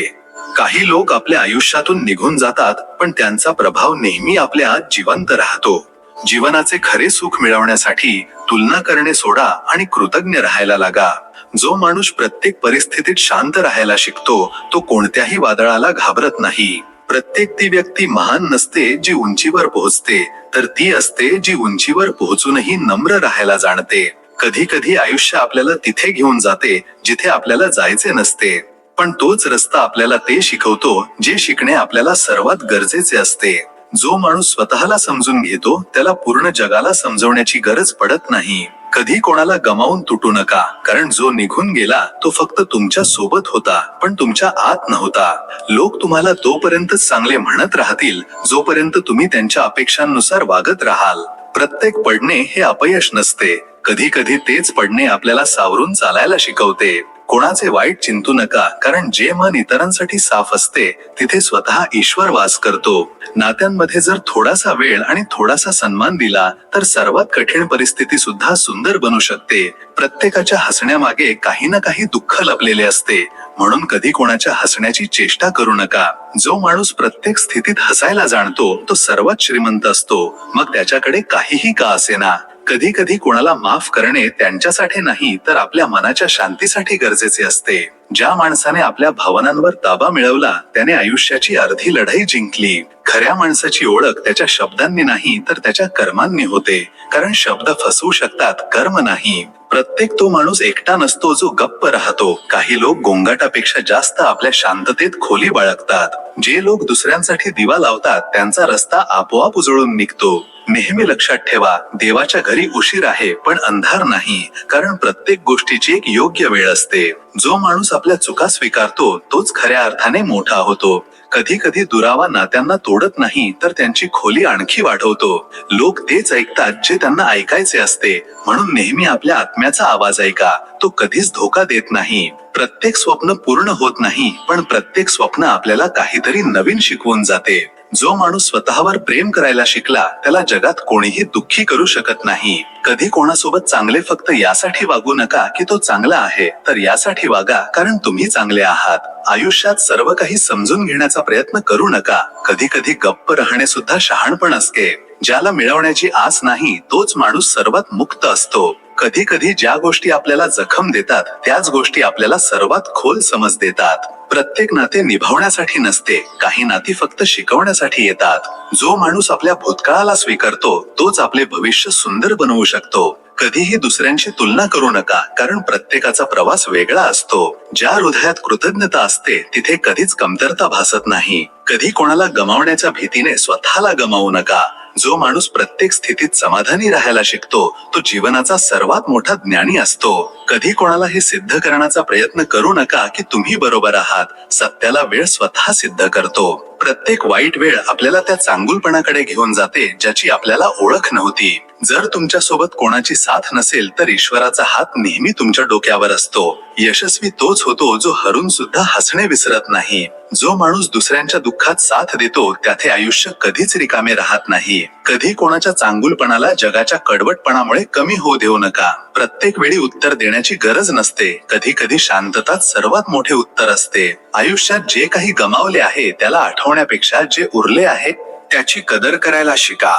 काही लोक आपल्या आयुष्यातून निघून जातात, पण त्यांचा प्रभाव नेहमी आपल्या आत जिवंत राहतो. जीवनाचे खरे सुख मिळवण्यासाठी तुलना करणे सोडा आणि कृतज्ञ राहायला लागा. जो माणूस प्रत्येक परिस्थितीत शांत राहायला शिकतो तो कोणत्याही वादळाला घाबरत नाही. प्रत्येक ती व्यक्ती महान नसते जी उंचीवर पोहोचते, तर ती असते जी उंचीवर पोहोचूनही नम्र राहायला जाणते. कधी कधी आयुष्य आपल्याला तिथे घेऊन जाते जिथे आपल्याला जायचे नसते, पण तोच रस्ता आपल्याला ते शिकवतो जे शिकणे आपल्याला सर्वात गरजेचे असते. जो माणूस स्वतःला समजून घेतो त्याला पूर्ण जगाला समजवण्याची गरज पडत नाही. कधी कोणाला गमावून तुटू नका, कारण जो निघून गेला तो फक्त तुमच्या सोबत होता, पण तुमच्या आत नव्हता. लोक तुम्हाला तोपर्यंतच चांगले म्हणत राहतील जोपर्यंत तुम्ही त्यांच्या अपेक्षांनुसार वागत राहाल. प्रत्येक पडणे हे अपयश नसते, कधी कधी तेच पडणे आपल्याला सावरून चालायला शिकवते. कोणाचे वाईट चिंतू नका, कारण जे मन इतरांसाठी साफ असते तिथे स्वतः ईश्वर वास करतो. नात्यांमध्ये जर थोडासा वेळ आणि थोडासा सन्मान दिला तर सर्वात कठीण परिस्थिती सुद्धा सुंदर बनू शकते. प्रत्येकाच्या हसण्यामागे काही ना काही दुःख लपलेले असते, म्हणून कधी कोणाच्या हसण्याची चेष्टा करू नका. जो माणूस प्रत्येक स्थितीत हसायला जाणतो तो सर्वात श्रीमंत असतो, मग त्याच्याकडे काहीही का असेना. कधी कधी कोणाला माफ करणे त्यांच्यासाठी नाही तर आपल्या मनाच्या शांतीसाठी गरजेचे असते. ज्या माणसाने आपल्या भावनांवर ताबा मिळवला त्याने आयुष्याची अर्धी लढाई जिंकली. खऱ्या माणसाची ओळख त्याच्या शब्दांनी नाही तर त्याच्या कर्मांनी होते, कारण शब्द फसवू शकतात, कर्म नाही. प्रत्येक तो माणूस एकटा नसतो जो गप्प राहतो. काही लोक गोंगाटापेक्षा जास्त आपल्या शांततेत खोली बाळगतात. जे लोक दुसऱ्यांसाठी दिवा लावतात त्यांचा रस्ता आपोआप उजळून निघतो. नेहमी लक्षात ठेवा, देवाच्या घरी उशीर आहे पण अंधार नाही, कारण प्रत्येक गोष्टीची एक योग्य वेळ असते. जो माणूस आपल्या चुका स्वीकारतो तोच खऱ्या अर्थाने मोठा होतो. कधी कधी दुरावा नात्यांना तोडत नाही तर त्यांची खोली आणखी वाढवतो. लोक तेच ऐकतात जे त्यांना ऐकायचे असते, म्हणून नेहमी आपल्या आत्म्याचा आवाज ऐका, तो कधीच धोका देत नाही. प्रत्येक स्वप्न पूर्ण होत नाही, पण प्रत्येक स्वप्न आपल्याला काहीतरी नवीन शिकवून जाते. जो माणूस स्वतःवर प्रेम करायला शिकला त्याला जगात कोणीही दुःखी करू शकत नाही. कधी कोणासोबत चांगले फक्त यासाठी वागू नका की तो चांगला आहे, तर यासाठी वागा कारण तुम्ही चांगले आहात. आयुष्यात सर्व काही समजून घेण्याचा प्रयत्न करू नका. कधी कधी गप्प राहणे सुद्धा शहाणपण असते. ज्याला मिळवण्याची आस नाही तोच माणूस सर्वात मुक्त असतो. कधी कधी ज्या गोष्टी आपल्याला जखम देतात त्याच गोष्टी आपल्याला सर्वात खोल समज देतात. प्रत्येक नाते निभावण्यासाठी नसते, काही नाती फक्त शिकवण्यासाठी येतात. जो माणूस आपल्या भूतकाळाला स्वीकारतो तोच आपले भविष्य सुंदर बनवू शकतो. कधीही दुसऱ्यांची तुलना करू नका, कारण प्रत्येकाचा प्रवास वेगळा असतो. ज्या हृदयात कृतज्ञता असते तिथे कधीच कमतरता भासत नाही. कधी कोणाला गमावण्याच्या भीतीने स्वतःला गमावू नका. जो माणूस प्रत्येक स्थितीत समाधानी राहायला शिकतो तो जीवनाचा सर्वात मोठा ज्ञानी असतो. कधी कोणाला हे सिद्ध करण्याचा प्रयत्न करू नका की तुम्ही बरोबर आहात. सत्याला वेळ स्वतः सिद्ध करतो. प्रत्येक वाईट वेळ आपल्याला त्या चांगुलपणाकडे घेऊन जाते ज्याची आपल्याला ओळख नव्हती. जर तुमच्यासोबत कोणाची साथ नसेल तर ईश्वराचा हात नेहमी तुमच्या डोक्यावर असतो. यशस्वी तोच होतो जो हरून सुद्धा हसणे विसरत नाही. जो माणूस दुसऱ्यांच्या दुःखात साथ देतो त्याचे आयुष्य कधीच रिकामे राहत नाही. कधी कोणाच्या चांगुलपणाला जगाच्या कडवटपणामुळे कमी होऊ देऊ नका. प्रत्येक वेळी उत्तर देण्याची गरज नसते. कधी कधी शांतताच सर्वात मोठे उत्तर असते. आयुष्यात जे काही गमावले आहे त्याला आठवण्यापेक्षा जे उरले आहे त्याची कदर करायला शिका.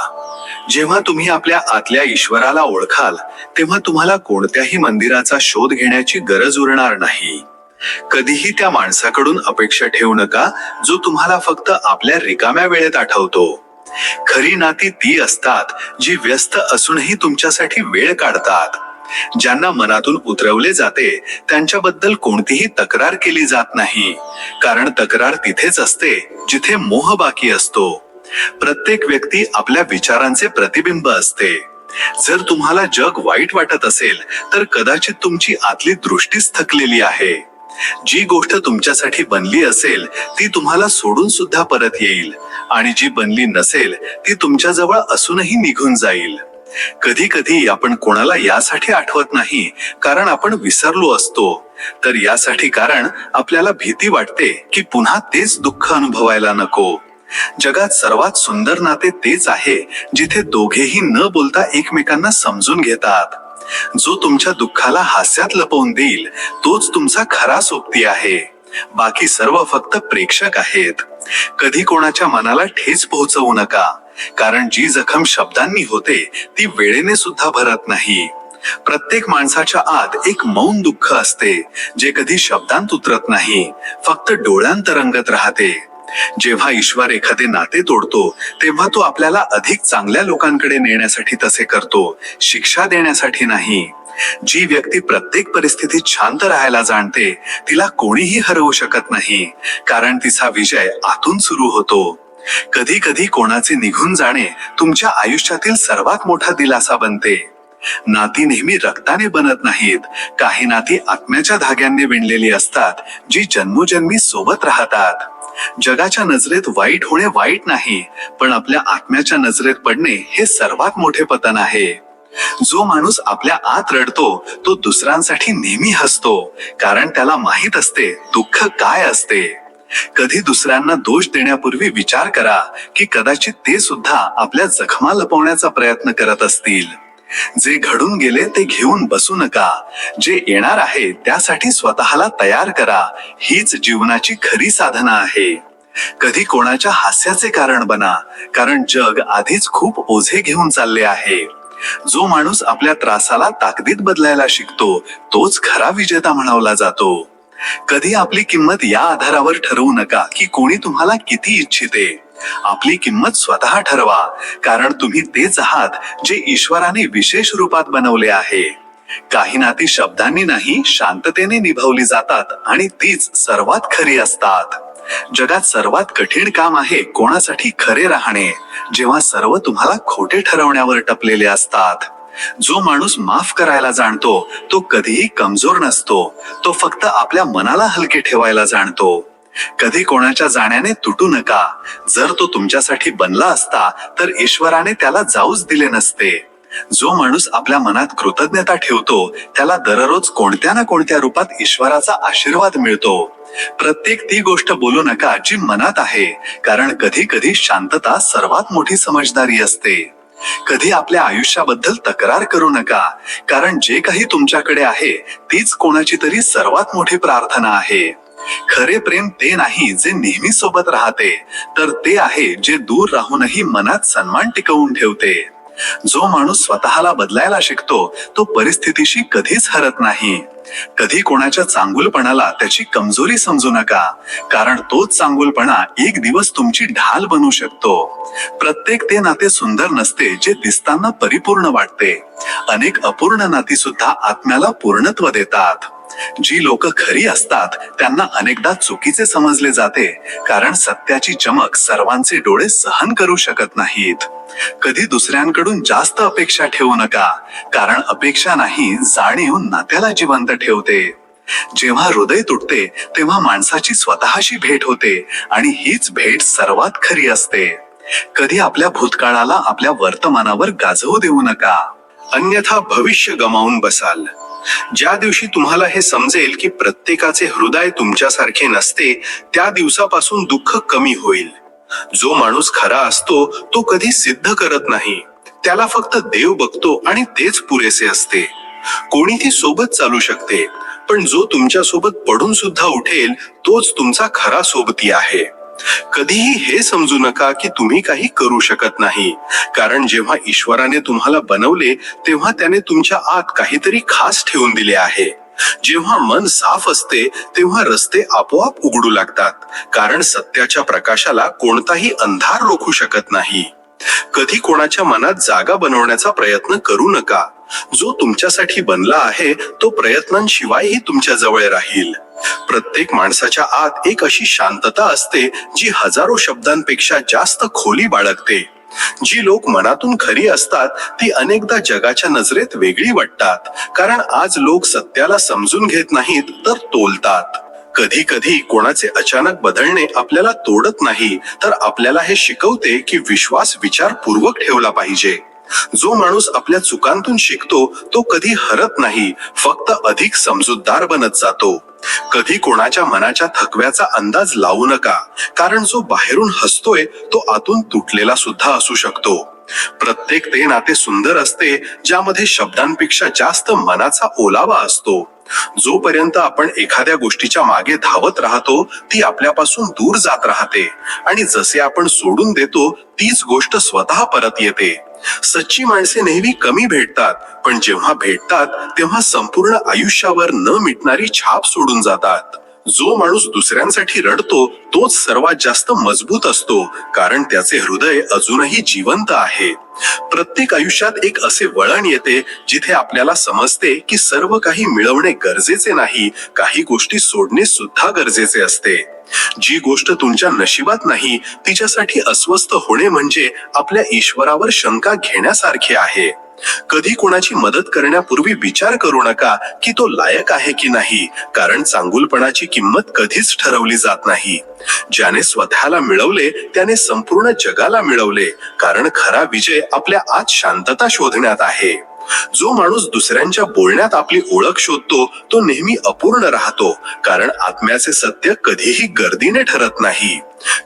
जेव्हा तुम्ही आपल्या आतल्या ईश्वराला ओळखाल तेव्हा तुम्हाला कोणत्याही मंदिराचा शोध घेण्याची गरज उरणार नाही. कधीही त्या माणसाकडून अपेक्षा ठेवू नका जो तुम्हाला फक्त आपल्या रिकाम्या वेळेत आठवतो. खरी नाती ती असतात जी व्यस्त असूनही तुमच्यासाठी वेळ काढतात. ज्यांना मनातून उतरवले जाते त्यांच्याबद्दल कोणतीही तक्रार केली जात नाही, कारण तक्रार तिथेच असते जिथे मोह बाकी असतो. प्रत्येक व्यक्ती आपल्या विचारांचे प्रतिबिंब असते. जर तुम्हाला जग वाईट वाटत असेल तर कदाचित तुमची आतली दृष्टीच थकलेली आहे. जी गोष्ट तुमच्यासाठी बनली असेल ती तुम्हाला सोडून सुद्धा परत येईल, आणि जी बनली नसेल ती तुमच्याजवळ असूनही निघून जाईल. कधी कधी आपण कोणाला यासाठी आठवत नाही कारण आपण विसरलो असतो, तर यासाठी कारण आपल्याला भीती वाटते की पुन्हा तेच दुःख अनुभवायला नको. जगात सर्वात सुंदर नाते तेच आहे जिथे दोघेही न बोलता एकमेकांना समजून घेतात. जो तुमच्या दुःखाला हास्यात लपवून देईल तोच तुमचा खरा सोबती आहे. बाकी सर्व फक्त प्रेक्षक आहेत. कधी कोणाच्या मनाला ठेच पोहोचवू नका, कारण जी जखम शब्दांनी होते ती वेळेने सुद्धा भरत नाही. प्रत्येक माणसाच्या आत एक मौन दुःख असते जे कधी शब्दांत उतरत नाही, फक्त डोळ्यांत रंगत राहते. जेव्हा ईश्वर एखादे नाते तोडतो तेव्हा तो आपल्याला अधिक चांगल्या लोकांकडे नेण्यासाठी तसे करतो, शिक्षा देण्यासाठी नाही. जी व्यक्ती प्रत्येक परिस्थितीत शांत राहायला जाणते तिला कोणीही हरवू शकत नाही, कारण तिचा विजय आतून सुरू होतो. कधी कधी कोणाचे निघून जाणे तुमच्या आयुष्यातील सर्वात मोठा दिलासा बनते. नाती नेहमी रक्ताने बनत नाहीत. काही नाती आत्म्याच्या धाग्यांनी विणलेली असतात जी जन्मोजन्मी सोबत राहतात. जगाच्या नजरेत वाईट होणे वाईट नाही, पण आपल्या आत्म्याच्या नजरेत पडणे हे सर्वात मोठे पतन आहे. जो माणूस आपल्या आत रडतो तो दुसऱ्यांसाठी नेहमी हसतो, कारण त्याला माहित असते दुःख काय असते. कधी दुसऱ्यांना दोष देण्यापूर्वी विचार करा की कदाचित ते सुद्धा आपल्या जखमा लपवण्याचा प्रयत्न करत असतील. जे घडून गेले ते घेऊन बसू नका. जे येणार आहे त्यासाठी स्वतःला तयार करा. हीच जीवनाची खरी साधना आहे. कधी कोणाच्या हास्याचे कारण बना, कारण जग आधीच खूप ओझे घेऊन चालले आहे. जो माणूस आपल्या त्रासाला ताकदीत बदलायला शिकतो तोच खरा विजेता म्हणावला जातो. कधी आपली किंमत या आधारावर ठरवू नका की कोणी तुम्हाला किती इच्छिते. आपली किंमत स्वतः ठरवा, कारण तुम्ही तेच आहात जे ईश्वराने विशेष रूपात बनवले आहे. काही नाती शब्दांनी नाही शांततेने निभावली जातात आणि तीच सर्वात खरी असतात. जगात सर्वात कठीण काम आहे कोणासाठी खरे राहणे, जेव्हा सर्व तुम्हाला खोटे ठरवण्यावर टपलेले असतात. जो माणूस माफ करायला जाणतो तो कधीही कमजोर नसतो. तो फक्त आपल्या मनाला हलके ठेवायला जाणतो. कधी कोणाच्या जाण्याने तुटू नका. जर तो तुमच्यासाठी बनला असता तर ईश्वराने त्याला जाऊच दिले नसते. जो माणूस आपल्या मनात कृतज्ञता ठेवतो त्याला दररोज कोणत्या ना कोणत्या रूपात ईश्वराचा आशीर्वाद मिळतो. प्रत्येक ती गोष्ट बोलू नका जी मनात आहे, कारण कधी कधी शांतता सर्वात मोठी समजदारी असते. कधी आपल्या आयुष्याबद्दल तक्रार करू नका, कारण जे काही तुमच्याकडे आहे तीच कोणाची तरी सर्वात मोठी प्रार्थना आहे. खरे प्रेम ते नाही जे नेहमी सोबत राहते, तर ते आहे जे दूर राहूनही मनात सन्मान टिकवून ठेवते. जो माणूस स्वतःला बदलायला शिकतो तो परिस्थितीशी कधीच हरत नाही. कधी कोणाच्या चांगुलपणाला त्याची कमजोरी समजू नका, कारण तोच चांगुलपणा एक दिवस तुमची ढाल बनू शकतो. प्रत्येक ते नाते सुंदर नसते जे दिसताना परिपूर्ण वाटते. अनेक अपूर्ण नाती सुद्धा आत्म्याला पूर्णत्व देतात. जी लोक खरी असतात त्यांना अनेकदा चुकीचे समजले जाते, कारण सत्याची चमक सर्वांचे डोळे सहन करू शकत नाहीत. कधी दुसऱ्यांकडून जास्त अपेक्षा ठेवू नका, कारण अपेक्षा नाही जाणीव नात्याला जिवंत ठेवते. जेव्हा हृदय तुटते तेव्हा माणसाची स्वतःशी भेट होते, आणि हीच भेट सर्वात खरी असते. कधी आपल्या भूतकाळाला आपल्या वर्तमानावर गाजवू देऊ नका, अन्यथा भविष्य गमावून बसाल. ज्या दिवशी तुम्हाला हे समजेल की प्रत्येकाचे हृदय तुमच्यासारखे नसते, त्या दिवसापासून दुःख कमी होईल. जो माणूस खरा असतो तो कधी सिद्ध करत नाही, त्याला फक्त देव बघतो आणि तेच पुरेसे असते. कोणीही सोबत चालू शकते, पण जो तुमच्या सोबत पडून सुद्धा उठेल तोच तुमचा खरा सोबती आहे. कधीही हे समजू नका की तुम्ही काही करू शकत नाही, कारण जेव्हा ईश्वराने तुम्हाला बनवले तेव्हा त्याने तुमच्या आत काहीतरी खास ठेवून दिले आहे. जेव्हा मन साफ असते तेव्हा रस्ते आपोआप उघडू लागतात, कारण सत्याच्या प्रकाशाला कोणताही अंधार रोखू शकत नाही. कधी कोणाच्या मनात जागा बनवण्याचा प्रयत्न करू नका. जो तुमच्यासाठी बनला आहे तो प्रयत्नांशिवायही तुमच्या जवळ राहील. प्रत्येक माणसाच्या आत एक अशी शांतता असते जी हजारो शब्दांपेक्षा जास्त खोली बाळगते. जी लोक मनातून खरी असतात ती अनेकदा जगाच्या नजरेत वेगळी वाटतात, कारण आज लोक सत्याला समजून घेत नाहीत तर तोलतात. कधी कधी कोणाचे अचानक बदलणे आपल्याला तोडत नाही, तर आपल्याला हे शिकवते की विश्वास विचारपूर्वक ठेवला पाहिजे. जो माणूस आपल्या चुकांतून शिकतो तो कधी हरत नाही, फक्त अधिक समजूतदार बनत जातो. कधी कोणाच्या मनाच्या थकव्याचा अंदाज लावू नका, कारण जो बाहेरून हसतोय तो आतून तुटलेला सुद्धा असू शकतो. प्रत्येक ते नाते सुंदर असते ज्यामध्ये शब्दांपेक्षा जास्त मनाचा ओलावा असतो. जोपर्यंत आपण एखाद्या गोष्टीच्या मागे धावत राहतो ती आपल्यापासून दूर जात राहते, आणि जसे आपण सोडून देतो तीच गोष्ट स्वतः परत येते. सच्ची माणसे नेहमी कमी भेटतात, पण जेव्हा भेटतात तेव्हा संपूर्ण आयुष्यावर न मिटणारी छाप सोडून जातात. जो माणूस दुसऱ्यांसाठी रडतो तोच सर्वात जास्त मजबूत असतो, कारण त्याचे हृदय अजूनही जिवंत आहे. प्रत्येक आयुष्यात एक असे वळण येते जिथे आपल्याला समजते की सर्व काही मिळवणे गरजेचे नाही, काही गोष्टी सोडणे सुद्धा गरजेचे असते. जी गोष्ट तुमच्या नशिबात नाही तिच्यासाठी अस्वस्थ होणे म्हणजे आपल्या ईश्वरावर शंका घेण्यासारखे आहे. कधी कोणाची मदत करण्यापूर्वी विचार करू नका की तो लायक आहे की नाही, कारण चांगुलपणाची किंमत कधीच ठरवली जात नाही. ज्याने स्वतःला मिळवले त्याने संपूर्ण जगाला मिळवले, कारण खरा विजय आपल्या आत शांतता शोधण्यात आहे. जो माणूस दुसऱ्यांच्या बोलण्यात आपली ओळख शोधतो तो नेहमी अपूर्ण राहतो, कारण आत्म्याचे सत्य कधीही गर्दीने ठरत नाही.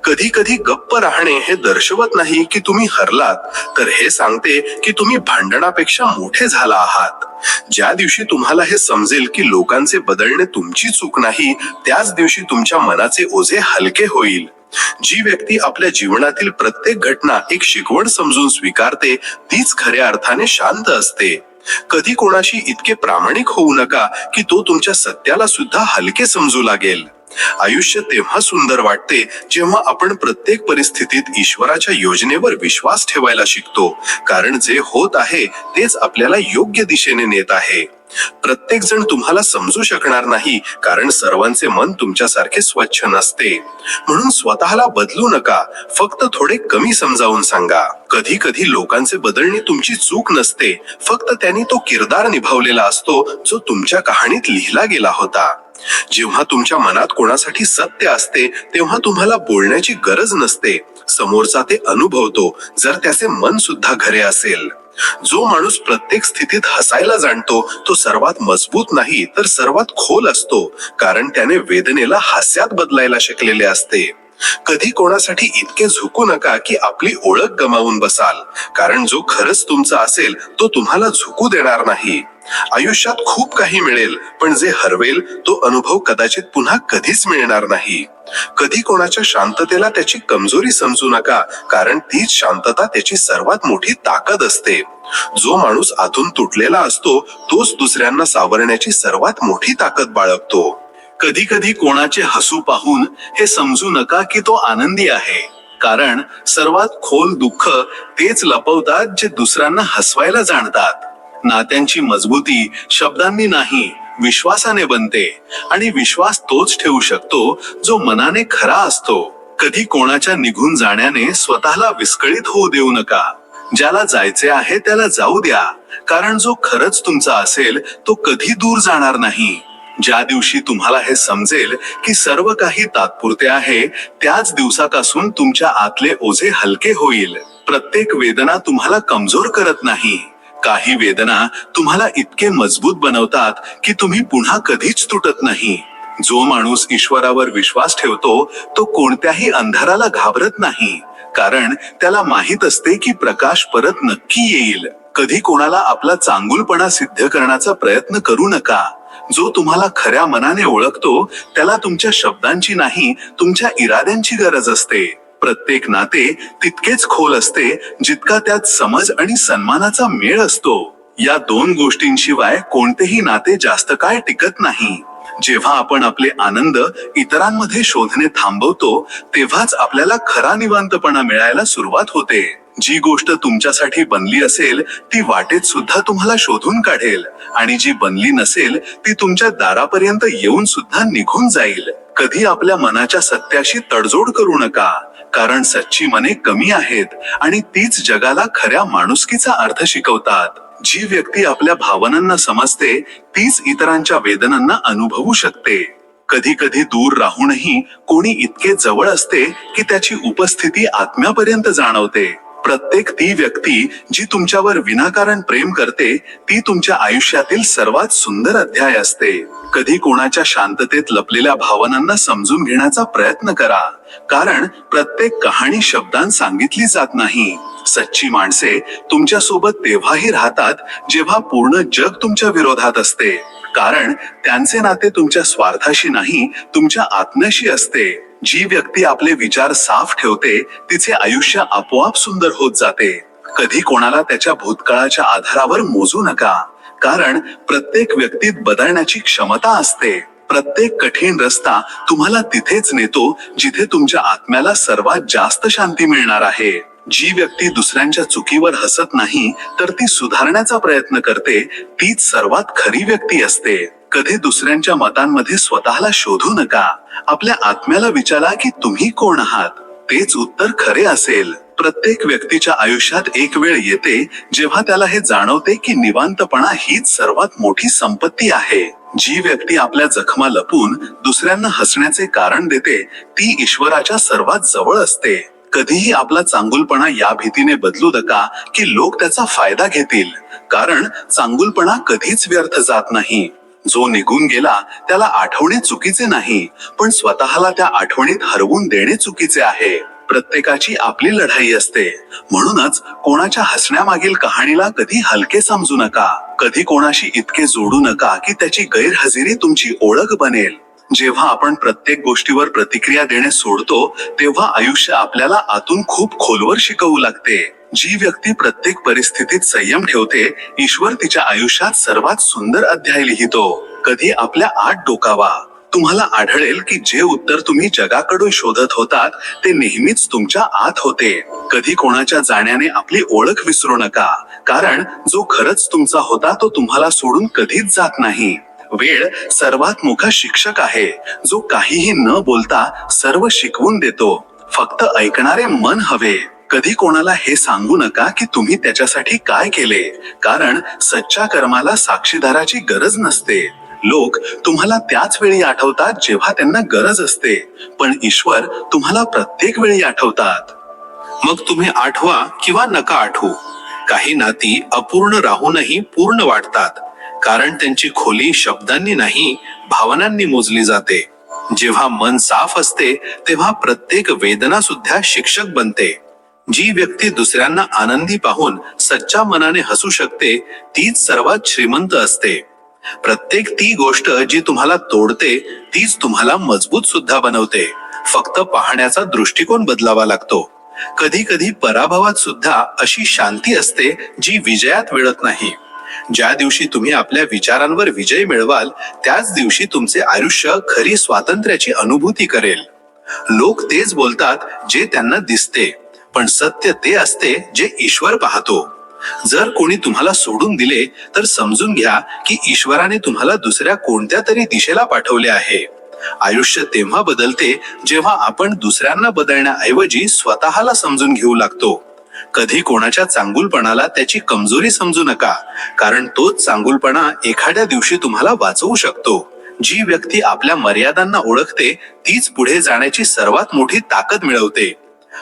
कधी कधी गप्प राहणे हे दर्शवत नाही की तुम्ही हरलात, तर हे सांगते की तुम्ही भांडणापेक्षा मोठे झाला आहात. ज्या दिवशी तुम्हाला हे समजेल की लोकांचे बदलणे तुमची चूक नाही, त्याच दिवशी तुमच्या मनाचे ओझे हलके होईल. जी व्यक्ती आपल्या जीवनातील प्रत्येक घटना एक शिकवण समजून स्वीकारते तीच खऱ्या अर्थाने शांत असते. कधी कोणाशी इतके प्रामाणिक होऊ नका की तो तुमच्या सत्याला सुद्धा हलके समजू लागेल. आयुष्य तेव्हा सुंदर वाटते जेव्हा आपण प्रत्येक परिस्थितीत ईश्वराच्या योजनेवर विश्वास ठेवायला शिकतो, कारण जे होत आहे तेच आपल्याला योग्य दिशेने नेत आहे. प्रत्येक जण तुम्हाला समजू शकणार नाही, कारण सर्वांचे मन तुमच्यासारखे स्वच्छ नसते. म्हणून स्वतःला बदलू नका, फक्त थोडे कमी समजावून सांगा. कधी कधी लोकांचे बदलणे तुमची चूक नसते, फक्त त्यांनी तो किरदार निभावलेला असतो जो तुमच्या कहाणीत लिहिला गेला होता. जेव्हा तुमच्या मनात कोणासाठी सत्य असते तेव्हा तुम्हाला बोलण्याची गरज नसते, समोरचा ते अनुभवतो, जर त्याचे मन सुद्धा खरे असेल. जो माणूस प्रत्येक स्थितीत हसायला जाणतो तो सर्वात मजबूत नाही तर सर्वात खोल असतो, कारण त्याने वेदनेला हास्यात बदलायला शिकलेले असते. कधी कोणासाठी इतके झुकू नका की आपली ओळख गमावून बसाल, कारण जो खरंच तुमचा असेल तो तुम्हाला झुकू देणार नाही. आयुष्यात खूप काही मिळेल, पण जे हरवेल तो अनुभव कदाचित पुन्हा कधीच मिळणार नाही. कधी कोणाच्या शांततेला त्याची कमजोरी समजू नका, कारण तीच शांतता त्याची सर्वात मोठी ताकद असते. जो माणूस आतून तुटलेला असतो तोच दुसऱ्यांना सावरण्याची सर्वात मोठी ताकद बाळगतो. कधी कधी कोणाचे हसू पाहून हे समजू नका की तो आनंदी आहे, कारण सर्वात खोल दुःख तेच लपवतात जे दुसऱ्यांना हसवायला जाणतात. नात्यांची मजबूती शब्दांनी नाही, विश्वासाने बनते, आणि विश्वास तोच ठेवू शकतो जो मनाने खरा असतो. कधी कोणाच्या निघून जाण्याने स्वतःला विस्कळीत होऊ देऊ नका. ज्याला जायचे आहे त्याला जाऊ द्या, कारण जो खरंच तुमचा असेल तो कधी दूर जाणार नाही. ज्या दिवशी तुम्हाला हे समजेल की सर्व काही तात्पुरते आहे, त्याच दिवसापासून तुमच्या आतले ओझे हलके होईल. प्रत्येक वेदना तुम्हाला कमजोर करत नाही. काही वेदना तुम्हाला इतके मजबूत बनवतात की तुम्ही पुन्हा कधीच तुटत नाही. जो माणूस ईश्वरावर विश्वास ठेवतो तो कोणत्याही अंधाराला घाबरत नाही, कारण त्याला माहित असते की प्रकाश परत नक्की येईल. कधी कोणाला आपला चांगुलपणा सिद्ध करण्याचा प्रयत्न करू नका. जो तुम्हाला खऱ्या मनाने ओळखतो त्याला तुमच्या शब्दांची नाही, तुमच्या इराद्यांची गरज असते. प्रत्येक नाते तितकेच खोल असते जितका त्यात समज आणि सन्मानाचा मेळ असतो. या दोन गोष्टींशिवाय कोणतेही नाते जास्त काळ टिकत नाही. जेव्हा आपण आपले आनंद इतरांमध्ये शोधणे थांबवतो, तेव्हाच आपल्याला खरा निवांतपणा मिळायला सुरुवात होते. जी गोष्ट तुमच्यासाठी बनली असेल ती वाटेत सुद्धा तुम्हाला शोधून काढेल, आणि जी बनली नसेल ती तुमच्या दारापर्यंत येऊन सुद्धा निघून जाईल. कधी आपल्या मनाच्या सत्याशी तडजोड करू नका, कारण सच्ची मने कमी आहेत आणि तीच जगाला खऱ्या माणुसकीचा अर्थ शिकवतात. जी व्यक्ती आपल्या भावनांना समजते तीच इतरांच्या वेदनांना अनुभवू शकते. कधी कधी दूर राहूनही कोणी इतके जवळ असते की त्याची उपस्थिती आत्म्यापर्यंत जाणवते. प्रत्येक ती व्यक्ती जी तुमच्यावर विनाकारण प्रेम करते ती तुमच्या आयुष्यातील सर्वात सुंदर अध्याय असते. कधी कोणाच्या शांततेत लपलेल्या भावनांना समजून घेण्याचा प्रयत्न करा, कारण प्रत्येक कहाणी शब्दांत सांगितली जात नाही. सच्ची माणसे तुमच्या सोबत तेव्हाही राहतात जेव्हा पूर्ण जग तुमच्या विरोधात असते, कारण त्यांचे नाते तुमच्या स्वार्थाशी नाही, तुमच्या आत्म्याशी असते. जी व्यक्ती आपले विचार साफ ठेवते तिचे आयुष्य आपोआप सुंदर होत जाते. कधी कोणाला त्याच्या भूतकाळाच्या आधारावर मोजू नका, कारण प्रत्येक व्यक्तीत बदलण्याची क्षमता असते. प्रत्येक कठीण रस्ता तुम्हाला तिथेच नेतो जिथे तुमच्या आत्म्याला सर्वात जास्त शांती मिळणार आहे. जी व्यक्ती दुसऱ्यांच्या चुकीवर हसत नाही तर ती सुधारण्याचा प्रयत्न करते, तीच सर्वात खरी व्यक्ती असते. कधी दुसऱ्यांच्या मतांमध्ये स्वतःला शोधू नका. आपल्या आत्म्याला विचारा की तुम्ही कोण आहात, तेच उत्तर खरे असेल. प्रत्येक व्यक्तीच्या आयुष्यात एक वेळ येते जेव्हा त्याला हे जाणवते की निवांतपणा हीच सर्वात मोठी संपत्ती आहे. जी व्यक्ती आपल्या जखमा लपून दुसऱ्यांना हसण्याचे कारण देते ती ईश्वराच्या सर्वात जवळ असते. कधीही आपला चांगुलपणा या भीतीने बदलू नका की लोक त्याचा फायदा घेतील, कारण चांगुलपणा कधीच व्यर्थ जात नाही. जो निघून गेला त्याला आठवणे चुकीचे नाही, पण स्वतःला त्या आठवणीत हरवून देणे चुकीचे आहे. प्रत्येकाची आपली लढाई असते, म्हणूनच कोणाच्या हसण्यामागील कहाणीला कधी हलके समजू नका. कधी कोणाशी इतके जोडू नका की त्याची गैरहजेरी तुमची ओळख बनेल. जेव्हा आपण प्रत्येक गोष्टीवर प्रतिक्रिया देणे सोडतो तेव्हा आयुष्य आपल्याला आतून खूप खोलवर शिकवू लागते. जी व्यक्ती प्रत्येक परिस्थितीत संयम ठेवते, ईश्वर तिच्या आयुष्यात सर्वात सुंदर अध्याय लिहितो. कधी आपल्या आत डोकावा. तुम्हाला आढळेल की जे उत्तर तुम्ही जगाकडून शोधत होतात ते नेहमीच तुमच्या आत होते. कधी कोणाच्या जाण्याने आपली ओळख विसरू नका, कारण जो खरंच तुमचा होता तो तुम्हाला सोडून कधीच जात नाही. वेळ सर्वात मोठा शिक्षक आहे, जो काहीही न बोलता सर्व शिकवून देतो. फक्त ऐकणारे मन हवे. कधी कोणाला हे सांगू नका की तुम्ही त्याच्यासाठी काय केले, कारण सच्च्या कर्माला साक्षीदाराची गरज नसते. लोक तुम्हाला त्याच वेळी आठवतात जेव्हा त्यांना गरज असते, पण ईश्वर तुम्हाला प्रत्येक वेळी आठवतात. मग तुम्ही आठवा किंवा नका आठवू, काही नाती अपूर्ण राहूनही पूर्ण वाटतात, कारण त्यांची खोली शब्दांनी नाही भावनांनी मोजली जाते. जेव्हा मन साफ असते तेव्हा प्रत्येक वेदना सुद्धा शिक्षक बनते. जी व्यक्ती दुसऱ्यांना आनंदी पाहून सच्च्या मनाने हसू शकते तीच सर्वात श्रीमंत असते. प्रत्येक ती गोष्ट जी तुम्हाला तोडते तीच तुम्हाला मजबूत सुद्धा बनवते. फक्त पाहण्याचा दृष्टिकोन बदलावा लागतो. कधी कधी पराभवात सुद्धा अशी शांती असते जी विजयात मिळत नाही. ज्या दिवशी तुम्ही आपल्या विचारांवर विजय मिळवाल त्याच दिवशी तुमचे आयुष्य खरी स्वातंत्र्याची अनुभूती करेल. लोक तेच बोलतात जे त्यांना दिसते, पण सत्य ते असते जे ईश्वर पाहतो. जर कोणी तुम्हाला सोडून दिले तर समजून घ्या की ईश्वराने तुम्हाला दुसऱ्या कोणत्या तरी दिशेला पाठवले आहे. आयुष्य तेव्हा बदलते जेव्हा आपण दुसऱ्यांना बदलण्याऐवजी स्वतःला समजून घेऊ लागतो. कधी कोणाच्या चांगुलपणाला त्याची कमजोरी समजू नका, कारण तोच चांगुलपणा एखाद्या दिवशी तुम्हाला वाचवू शकतो. जी व्यक्ती आपल्या मर्यादांना ओळखते तीच पुढे जाण्याची सर्वात मोठी ताकद मिळवते.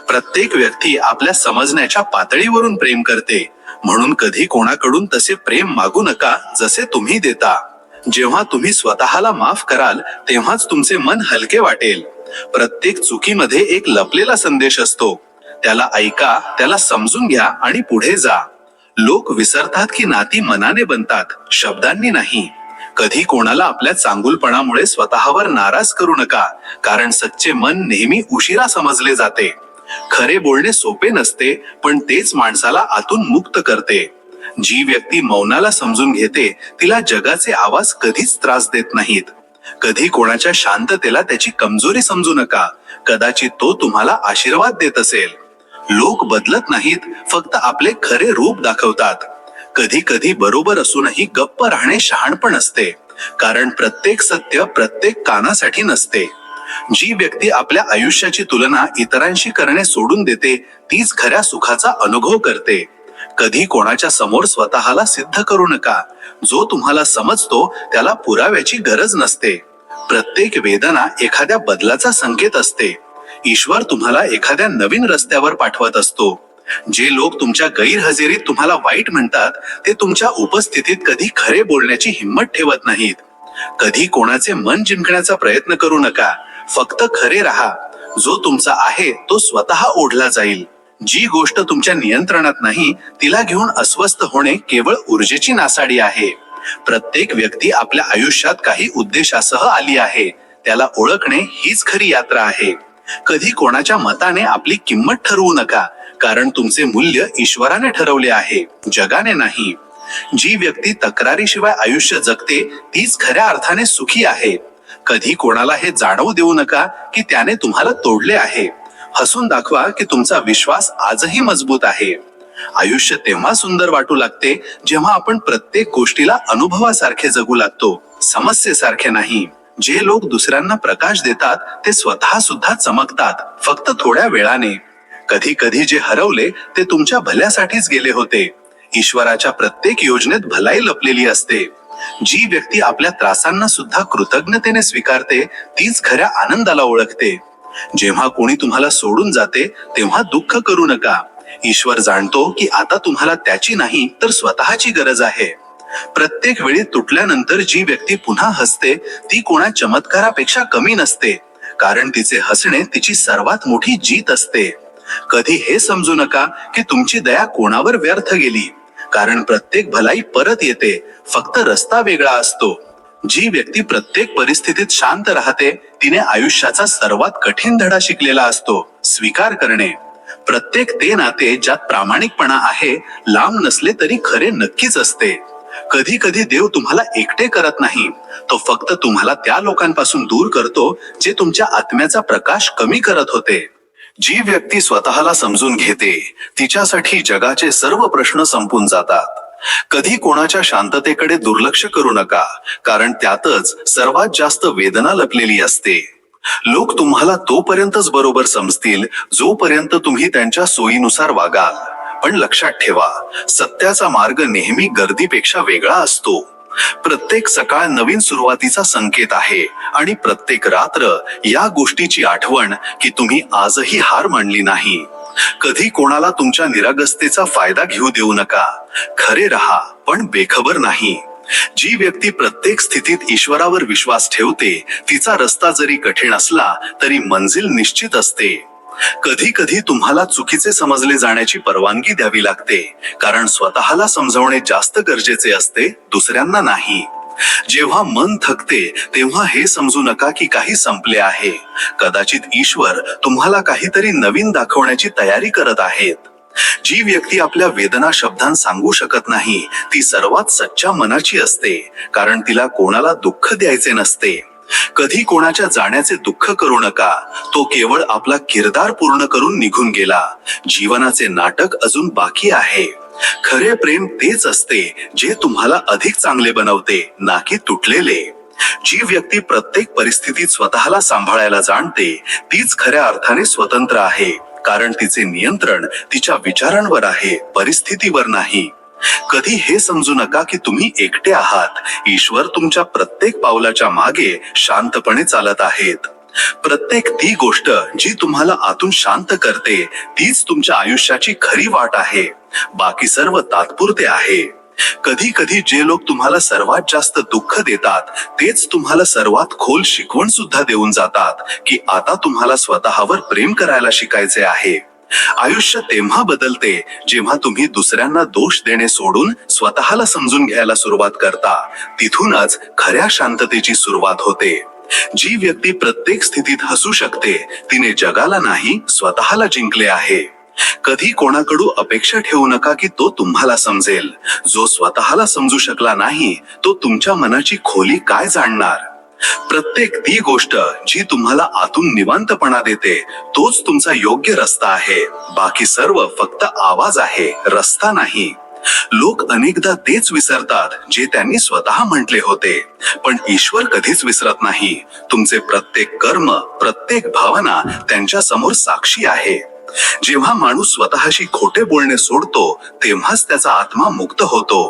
प्रत्येक व्यक्ती आपल्या समजण्याच्या पातळीवरून प्रेम करते, म्हणून कधी कोणाकडून तसे प्रेम मागू नका जसे तुम्ही देता. जेव्हा तुम्ही स्वतःला माफ कराल तेव्हाच तुमचे मन हलके वाटेल. प्रत्येक चुकीमध्ये एक लपलेला संदेश असतो. त्याला ऐका, त्याला समजून घ्या आणि पुढे जा. लोक विसरतात की नाती मनाने बनतात, शब्दांनी नाही. कधी कोणाला आपल्या चांगुलपणामुळे स्वतःवर नाराज करू नका, कारण सच्चे मन नेहमी उशिरा समजले जाते. खरे बोलणे सोपे नसते, पण तेच माणसाला आतून मुक्त करते. जी व्यक्ती मौनाला समजून घेते तिला जगाचे आवाज कधीच त्रास देत नाहीत. कधी कोणाच्या शांततेला त्याची कमजोरी समजू नका, कदाचित तो तुम्हाला आशीर्वाद देत असेल. लोक बदलत नाहीत, फक्त आपले खरे रूप दाखवतात. कधी कधी बरोबर असूनही गप्प राहणे शहाणपण असते, कारण प्रत्येक सत्य प्रत्येक कानासाठी नसते. जी व्यक्ती आपल्या आयुष्याची तुलना इतरांशी करणे सोडून देते तीच खऱ्या सुखाचा अनुभव करते. कधी कोणाच्या समोर स्वतःला सिद्ध करू नका. जो तुम्हाला समजतो त्याला पुराव्याची गरज नसते. प्रत्येक वेदना एखाद्या बदलाचा संकेत असते. ईश्वर तुम्हाला एखाद्या नवीन रस्त्यावर पाठवत असतो. जे लोक तुमच्या गैरहजेरीत तुम्हाला वाईट म्हणतात ते तुमच्या उपस्थितीत कधी खरे बोलण्याची हिंमत ठेवत नाहीत. कधी कोणाचे मन जिंकण्याचा प्रयत्न करू नका, फक्त खरे राहा. जो तुमचा आहे तो स्वतः ओढला जाईल. जी गोष्ट तुमच्या नियंत्रणात नाही तिला घेऊन अस्वस्थ होणे केवळ ऊर्जेची नासाडी आहे. प्रत्येक व्यक्ती आपल्या आयुष्यात काही उद्देशासह आली आहे. त्याला ओळखणे हीच खरी यात्रा आहे. कधी कोणाच्या मताने आपली किंमत ठरवू नका, कारण तुमचे मूल्य ईश्वराने ठरवले आहे, जगाने नाही. जी व्यक्ती तक्रारीशिवाय आयुष्य जगते तीच खऱ्या अर्थाने सुखी आहे. कधी कोणाला हे जाणवू देऊ नका की त्याने तुम्हाला तोडले आहे. हसून दाखवा की तुमचा विश्वास आजही मजबूत आहे. आयुष्य तेव्हा सुंदर वाटू लागते जेव्हा आपण प्रत्येक गोष्टीला अनुभवासारखे जगू लागतो, समस्येसारखे नाही. जे लोक दुसऱ्यांना प्रकाश देतात ते स्वतः सुद्धा चमकतात, फक्त थोड्या वेळाने. कधी कधी जे हरवले ते तुमच्या भल्यासाठीच गेले होते. ईश्वराच्या प्रत्येक योजनेत भलाई लपलेली असते. जी व्यक्ती आपल्या त्रासांना सुद्धा कृतज्ञतेने स्वीकारते तीच खऱ्या आनंदाला ओळखते. जेव्हा कोणी तुम्हाला सोडून जाते तेव्हा दुःख करू नका. ईश्वर जाणतो की आता तुम्हाला त्याची नाही तर स्वतःची गरज आहे. प्रत्येक वेळी तुटल्यानंतर जी व्यक्ती पुन्हा हसते ती कोणा चमत्कारापेक्षा कमी नसते, कारण तिचे हसणे तिची सर्वात मोठी जीत असते. कधी हे समजू नका की तुमची दया कोणावर व्यर्थ गेली, कारण प्रत्येक भलाई परत येते, फक्त रस्ता वेगळा असतो. जी व्यक्ती प्रत्येक परिस्थितीत शांत राहते तिने आयुष्याचा सर्वात कठीण धडा शिकलेला असतो, स्वीकार करणे. प्रत्येक ते नाते ज्यात प्रामाणिकपणा आहे, लांब नसले तरी खरे नक्कीच असते. कधी कधी देव तुम्हाला एकटे करत नाही, तो फक्त तुम्हाला त्या लोकांपासून दूर करतो जे तुमच्या आत्म्याचा प्रकाश कमी करत होते. जी व्यक्ती स्वतःला समजून घेते तिच्यासाठी जगाचे सर्व प्रश्न संपून जातात. कधी कोणाच्या शांततेकडे दुर्लक्ष करू नका, कारण त्यातच सर्वात जास्त वेदना लपलेली असते. लोक तुम्हाला तोपर्यंतच बरोबर समजतील जोपर्यंत तुम्ही त्यांच्या सोयीनुसार वागाल. पण लक्षात ठेवा, सत्याचा मार्ग नेहमी गर्दीपेक्षा वेगळा असतो. प्रत्येक सकाळ नवीन सुरुवातीचा संकेत आहे आणि प्रत्येक रात्र या गोष्टीची आठवण की तुम्ही आजही हार मानली नाही. कधी कोणाला तुमच्या निरागसतेचा फायदा घेऊ देऊ नका. खरे राहा पण बेखबर नाही. जी व्यक्ती प्रत्येक स्थितीत ईश्वरावर विश्वास ठेवते तिचा रस्ता जरी कठीण असला तरी मंजिल निश्चित असते. कधी कधी तुम्हाला चुकीचे समजले जाण्याची परवानगी द्यावी लागते, कारण स्वतःला समजवणे जास्त गरजेचे असते, दुसऱ्यांना नाही. जेव्हा मन थकते तेव्हा हे समजू नका की काही संपले आहे. कदाचित ईश्वर तुम्हाला काहीतरी नवीन दाखवण्याची तयारी करत आहेत. जी व्यक्ती आपल्या वेदना शब्दांत सांगू शकत नाही ती सर्वात सच्च्या मनाची असते, कारण तिला कोणाला दुःख द्यायचे नसते. कधी कोणाच्या जाण्याचे दुःख करू नका, तो केवळ आपला किरदार पूर्ण करून निघून गेला. जीवनाचे नाटक अजून बाकी आहे. खरे प्रेम तेच असते जे तुम्हाला अधिक चांगले बनवते, ना की तुटलेले. जी व्यक्ती प्रत्येक परिस्थितीत स्वतःला सांभाळायला जाणते तीच खऱ्या अर्थाने स्वतंत्र आहे, कारण तिचे नियंत्रण तिच्या विचारांवर आहे, परिस्थितीवर नाही. कधी हे समजू नका की तुम्ही एकटे आहात. ईश्वर तुमच्या प्रत्येक पावलाच्या मागे शांतपणे चालत आहेत. प्रत्येक ती गोष्ट जी तुम्हाला आतून शांत करते तीच तुमच्या आयुष्याची खरी वाट आहे. बाकी सर्व तात्पुरते आहे. कधी कधी जे लोक तुम्हाला सर्वात जास्त दुःख देतात तेच तुम्हाला सर्वात खोल शिकवण सुद्धा देऊन जातात की आता तुम्हाला स्वतःवर प्रेम करायला शिकायचे आहे. आयुष्य तेव्हा बदलते जेव्हा तुम्ही दुसऱ्यांना दोष देणे सोडून स्वतःला समजून घ्यायला सुरुवात करता. तिथूनच खऱ्या शांततेची सुरुवात होते. जी व्यक्ती प्रत्येक स्थितीत हसू शकते तिने जगाला नाही स्वतःला जिंकले आहे. कधी कोणाकडून अपेक्षा ठेवू नका की तो तुम्हाला समजेल. जो स्वतःला समजू शकला नाही तो तुमच्या मनाची खोली काय जाणणार. प्रत्येक ती गोष्ट जी तुम्हाला आतून निवांतपणा देते तोच तुमचा योग्य रस्ता आहे. बाकी सर्व फक्त आवाज आहे, रस्ता नाही. लोक अनेकदा तेच विसरतात जे त्यांनी स्वतः म्हटले होते, पण ईश्वर कधीच विसरत नाही. तुमचे प्रत्येक कर्म, प्रत्येक भावना त्यांच्या समोर साक्षी आहे. जेव्हा माणूस स्वतःशी खोटे बोलणे सोडतो तेव्हाच त्याचा आत्मा मुक्त होतो.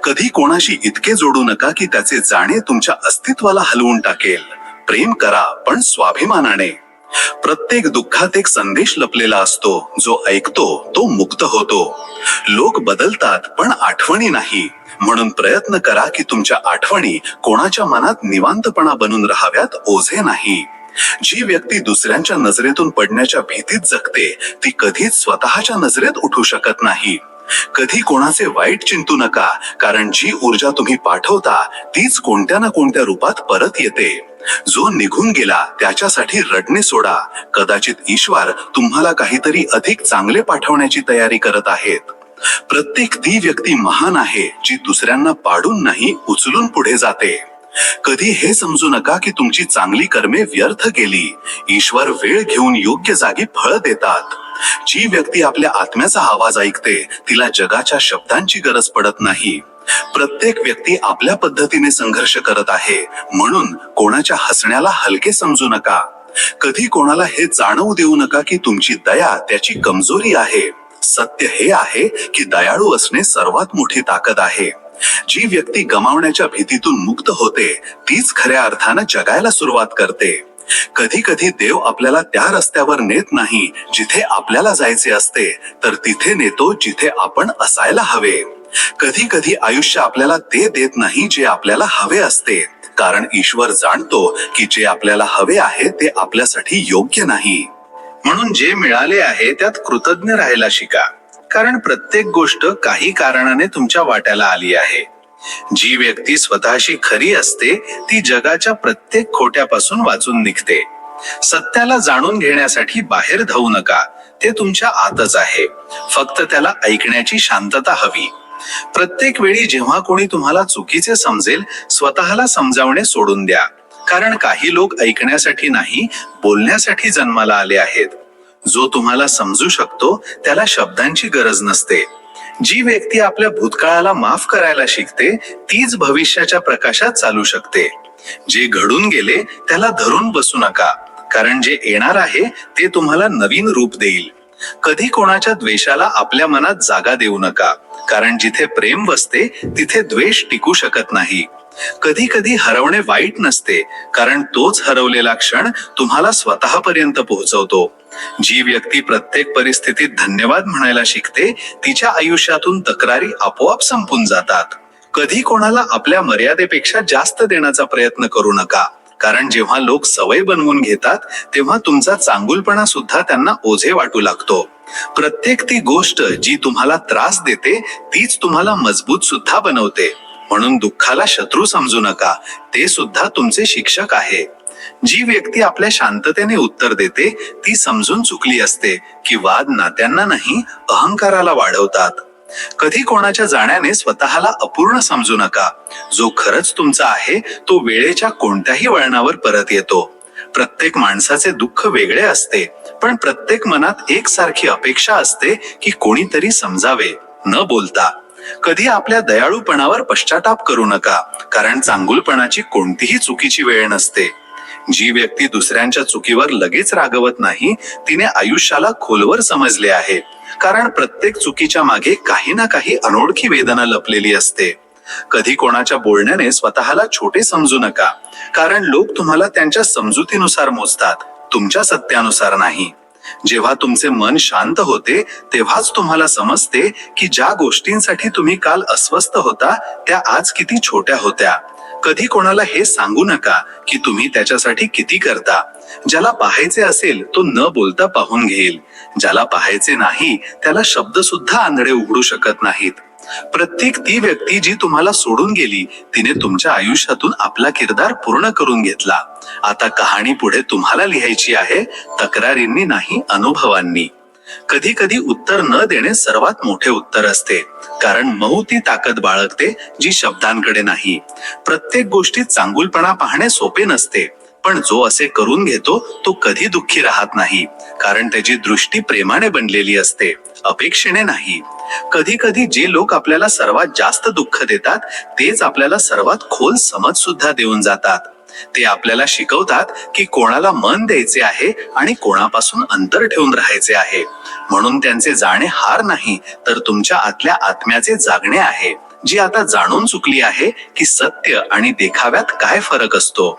कधी कोणाशी इतके जोडू नका की त्याचे जाणे तुमच्या अस्तित्वाला हलवून टाकेल. प्रेम करा पण स्वाभिमानाने. प्रत्येक दुःखात एक संदेश लपलेला असतो. जो ऐकतो तो मुक्त होतो. लोक बदलतात पण आठवणी नाही. म्हणून प्रयत्न करा की तुमच्या आठवणी कोणाच्या मनात निवांतपणा बनून राहाव्यात, ओझे नाही. जी व्यक्ती दुसऱ्यांच्या नजरेतून पडण्याच्या भीतीत जगते ती कधीच स्वतःच्या नजरेत उठू शकत नाही. कधी कोणाचे वाईट चिंतू नका, कारण जी ऊर्जा तुम्ही पाठवता तीच कोणत्या ना कोणत्या रूपात परत येते. जो निघून गेला त्याच्यासाठी रडणे सोडा. कदाचित ईश्वर तुम्हाला काहीतरी अधिक चांगले पाठवण्याची तयारी करत आहेत. प्रत्येक ती व्यक्ती महान आहे जी दुसऱ्यांना पाडून नाही उचलून पुढे जाते. कधी हे समजू नका की तुमची चांगली कर्मे व्यर्थ गेली. ईश्वर वेळ घेऊन योग्य जागी फळ देतात. जी व्यक्ती आपल्या आत्म्याचा आवाज ऐकते तिला जगाच्या शब्दांची गरज पडत नाही. प्रत्येक व्यक्ती आपल्या पद्धतीने संघर्ष करत आहे, म्हणून कोणाच्या हसण्याला हलके समजू नका. कधी कोणाला हे जाणवू देऊ नका की तुमची दया त्याची कमजोरी आहे. सत्य हे आहे की दयाळू असणे सर्वात मोठी ताकद आहे. जी व्यक्ती गमावण्याच्या भीतीतून मुक्त होते तीच खऱ्या अर्थानं जगायला सुरुवात करते. कधी कधी देव आपल्याला त्या रस्त्यावर नेत नाही जिथे आपल्याला जायचे असते, तर तिथे नेतो जिथे आपण असायला हवे. कधी कधी आयुष्य आपल्याला ते देत नाही जे आपल्याला हवे असते, कारण ईश्वर जाणतो की जे आपल्याला हवे आहे ते आपल्यासाठी योग्य नाही. म्हणून जे मिळाले आहे त्यात कृतज्ञ राहायला शिका, कारण प्रत्येक गोष्ट काही कारणाने तुमच्या वाट्याला आली आहे. जी व्यक्ती स्वतःशी खरी असते ती जगाच्या प्रत्येक खोट्यापासून वाचून निघते. सत्याला जाणून घेण्यासाठी बाहेर धावू नका, ते तुमच्या आतच आहे. फक्त त्याला ऐकण्याची शांतता हवी. प्रत्येक वेळी जेव्हा कोणी तुम्हाला चुकीचे समजेल स्वतःला समजावणे सोडून द्या, कारण काही लोक ऐकण्यासाठी नाही बोलण्यासाठी जन्माला आले आहेत. जो तुम्हाला समजू शकतो त्याला शब्दांची गरज नसते. जी व्यक्ती आपल्या भूतकाळाला माफ करायला शिकते तीच भविष्याच्या प्रकाशात चालू शकते. जे घडून गेले त्याला धरून बसू नका, कारण जे येणार आहे ते तुम्हाला नवीन रूप देईल. कधी कोणाच्या द्वेषाला आपल्या मनात जागा देऊ नका, कारण जिथे प्रेम बसते तिथे द्वेष टिकू शकत नाही. कधी कधी हरवणे वाईट नसते, कारण तोच हरवलेला क्षण तुम्हाला स्वतःपर्यंत पोहोचवतो. जी व्यक्ती प्रत्येक परिस्थितीत धन्यवाद म्हणायला शिकते तिच्या आयुष्यातून तक्रारी आपोआप संपून जातात. कधी कोणाला आपल्या मर्यादेपेक्षा जास्त देण्याचा प्रयत्न करू नका, कारण जेव्हा लोक सवय बनवून घेतात तेव्हा तुमचा चांगुलपणा सुद्धा त्यांना ओझे वाटू लागतो. प्रत्येक ती गोष्ट जी तुम्हाला त्रास देते तीच तुम्हाला मजबूत सुद्धा बनवते. म्हणून दुःखाला शत्रू समजू नका, ते सुद्धा तुमचे शिक्षक आहे. जी व्यक्ती आपल्या शांततेने उत्तर देते ती समजून चुकली असते की वाद नात्यांना नाही अहंकाराला वाढवतात. कधी कोणाच्या जाण्याने स्वतःला अपूर्ण समजू नका. जो खरंच तुमचा आहे तो वेळेच्या कोणत्याही वळणावर परत येतो. प्रत्येक माणसाचे दुःख वेगळे असते, पण प्रत्येक मनात एकसारखी अपेक्षा असते की कोणीतरी समजावे. न बोलता कधी आपल्या दयाळूपणावर पश्चाताप करू नका, कारण चांगुलपणाची कोणतीही चुकीची वेळ नसते. जी व्यक्ती दुसऱ्यांच्या चुकीवर लगेच रागवत नाही तिने आयुष्याला खोलवर समजले आहे, कारण प्रत्येक चुकीच्या मागे काही ना काही अनोळखी वेदना लपलेली असते. कधी कोणाच्या बोलण्याने स्वतःला छोटे समजू नका, कारण लोक तुम्हाला त्यांच्या समजुतीनुसार मोजतात, तुमच्या सत्यानुसार नाही. जेव्हा तुमचे मन शांत होते तेव्हाच तुम्हाला समजते की ज्या गोष्टींसाठी तुम्ही काल अस्वस्थ होता त्या आज किती छोट्या होत्या. कधी कोणाला हे सांगू नका की तुम्ही त्याच्यासाठी किती करता. ज्याला पाहायचे असेल तो न बोलता पाहून घेईल, ज्याला पाहायचे नाही त्याला शब्द सुद्धा आंधळे उघडू शकत नाहीत. प्रत्येक ती व्यक्ती जी तुम्हाला सोडून गेली तिने तुमच्या आयुष्यातून आपला किरदार पूर्ण करून घेतला. आता कहाणी पुढे तुम्हाला लिहायची आहे, तक्रारींनी नाही, अनुभवांनी. कधी कधी उत्तर न देणे सर्वात मोठे उत्तर असते, कारण मऊ ती ताकद बाळगते जी शब्दांकडे नाही. प्रत्येक गोष्टीत चांगुलपणा पाहणे सोपे नसते, पण जो असे करून घेतो तो कधी दुःखी राहत नाही, कारण त्याची दृष्टी प्रेमाने बनलेली असते, अपेक्षेने नाही. कधी कधी जे लोक आपल्याला सर्वात जास्त दुःख देतात तेच आपल्याला सर्वात खोल समज सुद्धा देऊन जातात. ते आपल्याला शिकवतात की कोणाला मन द्यायचे आहे आणि कोणापासून अंतर ठेवून राहायचे आहे. म्हणून त्यांचे जाणे हार नाही, तर तुमच्या आतल्या आत्म्याचे जागणे आहे, जी आता जाणून चुकली आहे की सत्य आणि देखाव्यात काय फरक असतो.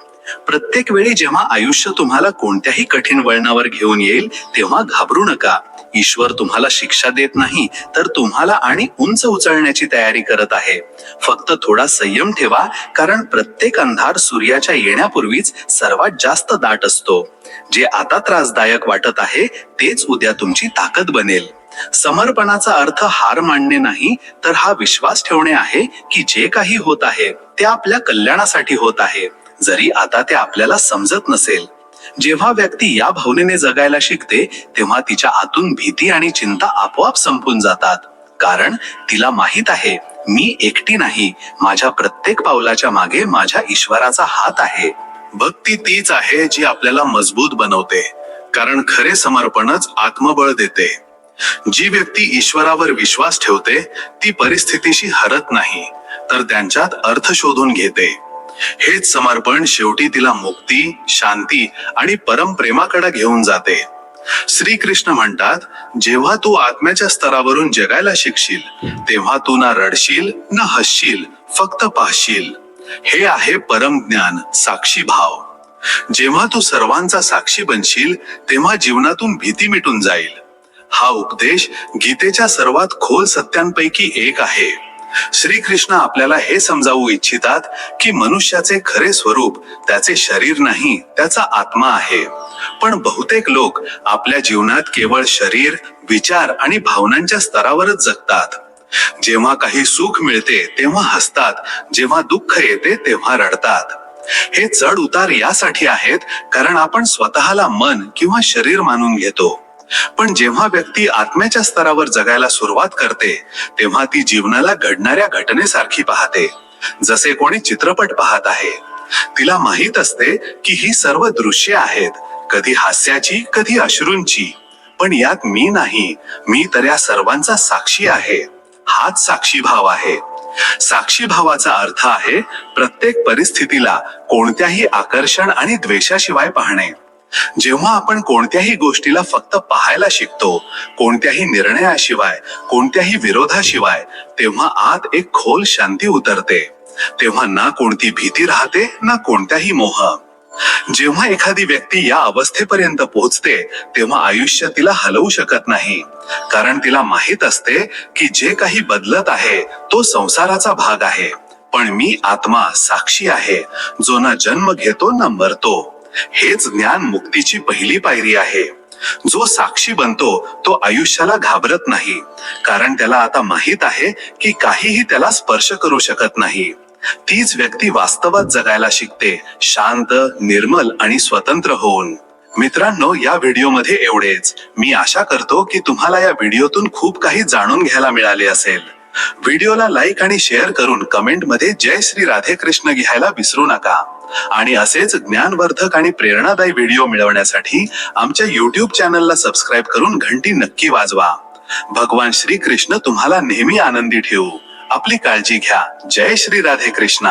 प्रत्येक वेळी जेव्हा आयुष्य तुम्हाला कोणत्याही कठीण वळणावर घेऊन येईल तेव्हा घाबरू नका. ईश्वर तुम्हाला शिक्षा देत नाही, तर तुम्हाला आणि उंच उचलण्याची तयारी करत आहे. फक्त थोडा संयम ठेवा, कारण प्रत्येक अंधार सूर्याच्या येण्यापूर्वीच सर्वात जास्त दाट असतो. जे आता त्रासदायक वाटत आहे तेच उद्या तुमची ताकद बनेल. समर्पणाचा अर्थ हार मानणे नाही, तर हा विश्वास ठेवणे आहे की जे काही होत आहे ते आपल्या कल्याणासाठी होत आहे, जरी आता ते आपल्याला समजत नसेल. जेव्हा व्यक्ती या भावनेने जगायला शिकते तेव्हा तिच्या आतून भीती आणि चिंता आपोआप संपून जातात, कारण तिला माहित आहे मी एकटी नाही, माझ्या प्रत्येक पावलाच्या मागे माझ्या ईश्वराचा हात आहे. भक्ती तीच आहे जी आपल्याला मजबूत बनवते, कारण खरे समर्पणच आत्मबळ देते. जी व्यक्ती ईश्वरावर विश्वास ठेवते ती परिस्थितीशी हरत नाही, तर त्यांच्यात अर्थ शोधून घेते. हेच समर्पण शेवटी तिला मुक्ती, शांती आणि परमप्रेमाकडे घेऊन जाते. श्रीकृष्ण म्हणतात, जेव्हा तू आत्म्याच्या स्तरावरून जगायला शिकशील तेव्हा तू ना रडशील ना हसशील, फक्त पाहशील. हे आहे परम ज्ञान, साक्षी भाव. जेव्हा तू सर्वांचा साक्षी बनशील तेव्हा जीवनातून भीती मिटून जाईल. हा उपदेश गीतेच्या सर्वात खोल सत्यांपैकी एक आहे. श्रीकृष्ण आपल्याला हे समजावू इच्छितात की मनुष्याचे खरे स्वरूप त्याचे शरीर नाही, त्याचा आत्मा आहे. पण बहुतेक लोक आपल्या जीवनात केवळ शरीर, विचार आणि भावनांच्या स्तरावरच जगतात. जेव्हा काही सुख मिळते तेव्हा हसतात, जेव्हा दुःख येते तेव्हा रडतात. हे चढ उतार यासाठी आहेत कारण आपण स्वतःला मन किंवा शरीर मानून घेतो. पण जेव्हा व्यक्ती आत्म्याच्या स्तरावर जगायला सुरुवात करते तेव्हा ती जीवनाला घडणाऱ्या घटनेसारखी पाहते, जसे कोणी चित्रपट पाहत आहे. तिला माहित असते की ही सर्व दृश्ये आहेत, कधी हास्याची कधी अश्रूंची, पण यात मी नाही, मी तर या सर्वांचा साक्षी आहे. हाच साक्षी भाव आहे. साक्षी भावाचा अर्थ आहे प्रत्येक परिस्थितीला कोणत्याही आकर्षण आणि द्वेषाशिवाय पाहणे. जेव्हा आपण कोणत्याही गोष्टीला फक्त पाहायला शिकतो, कोणत्याही निर्णयाशिवाय, कोणत्याही विरोधाशिवाय, तेव्हा आत एक खोल शांती उतरते. तेव्हा ना कोणती भीती राहते ना कोणताही मोह. जेव्हा एखादी व्यक्ती या अवस्थेपर्यंत पोहोचते तेव्हा आयुष्य तिला हलवू शकत नाही, कारण तिला माहित असते की जे काही बदलत आहे तो संसाराचा भाग आहे, पण मी आत्मा साक्षी आहे, जो ना जन्म घेतो ना मरतो. हेच ज्ञान मुक्तीची पहिली पायरी आहे. जो साक्षी बनतो तो आयुष्याला घाबरत नाही, कारण त्याला आता माहित आहे की काहीही त्याला स्पर्श करू शकत नाही. तीच व्यक्ती वास्तवात जगायला शिकते, शांत, निर्मल आणि स्वतंत्र होऊन. मित्रांनो, या व्हिडिओमध्ये एवढेच. मी आशा करतो की तुम्हाला या व्हिडिओतून खूप काही जाणून घ्यायला मिळाले असेल. व्हिडिओला लाईक आणि शेअर करून कमेंट मध्ये जय श्री राधे कृष्ण घ्यायला विसरू नका. आणि असेच ज्ञानवर्धक आणि प्रेरणादायी व्हिडिओ मिळवण्यासाठी आमच्या YouTube चॅनलला सबस्क्राईब करून घंटी नक्की वाजवा. भगवान श्री कृष्ण तुम्हाला नेहमी आनंदी ठेवू. आपली काळजी घ्या. जय श्री राधे कृष्ण.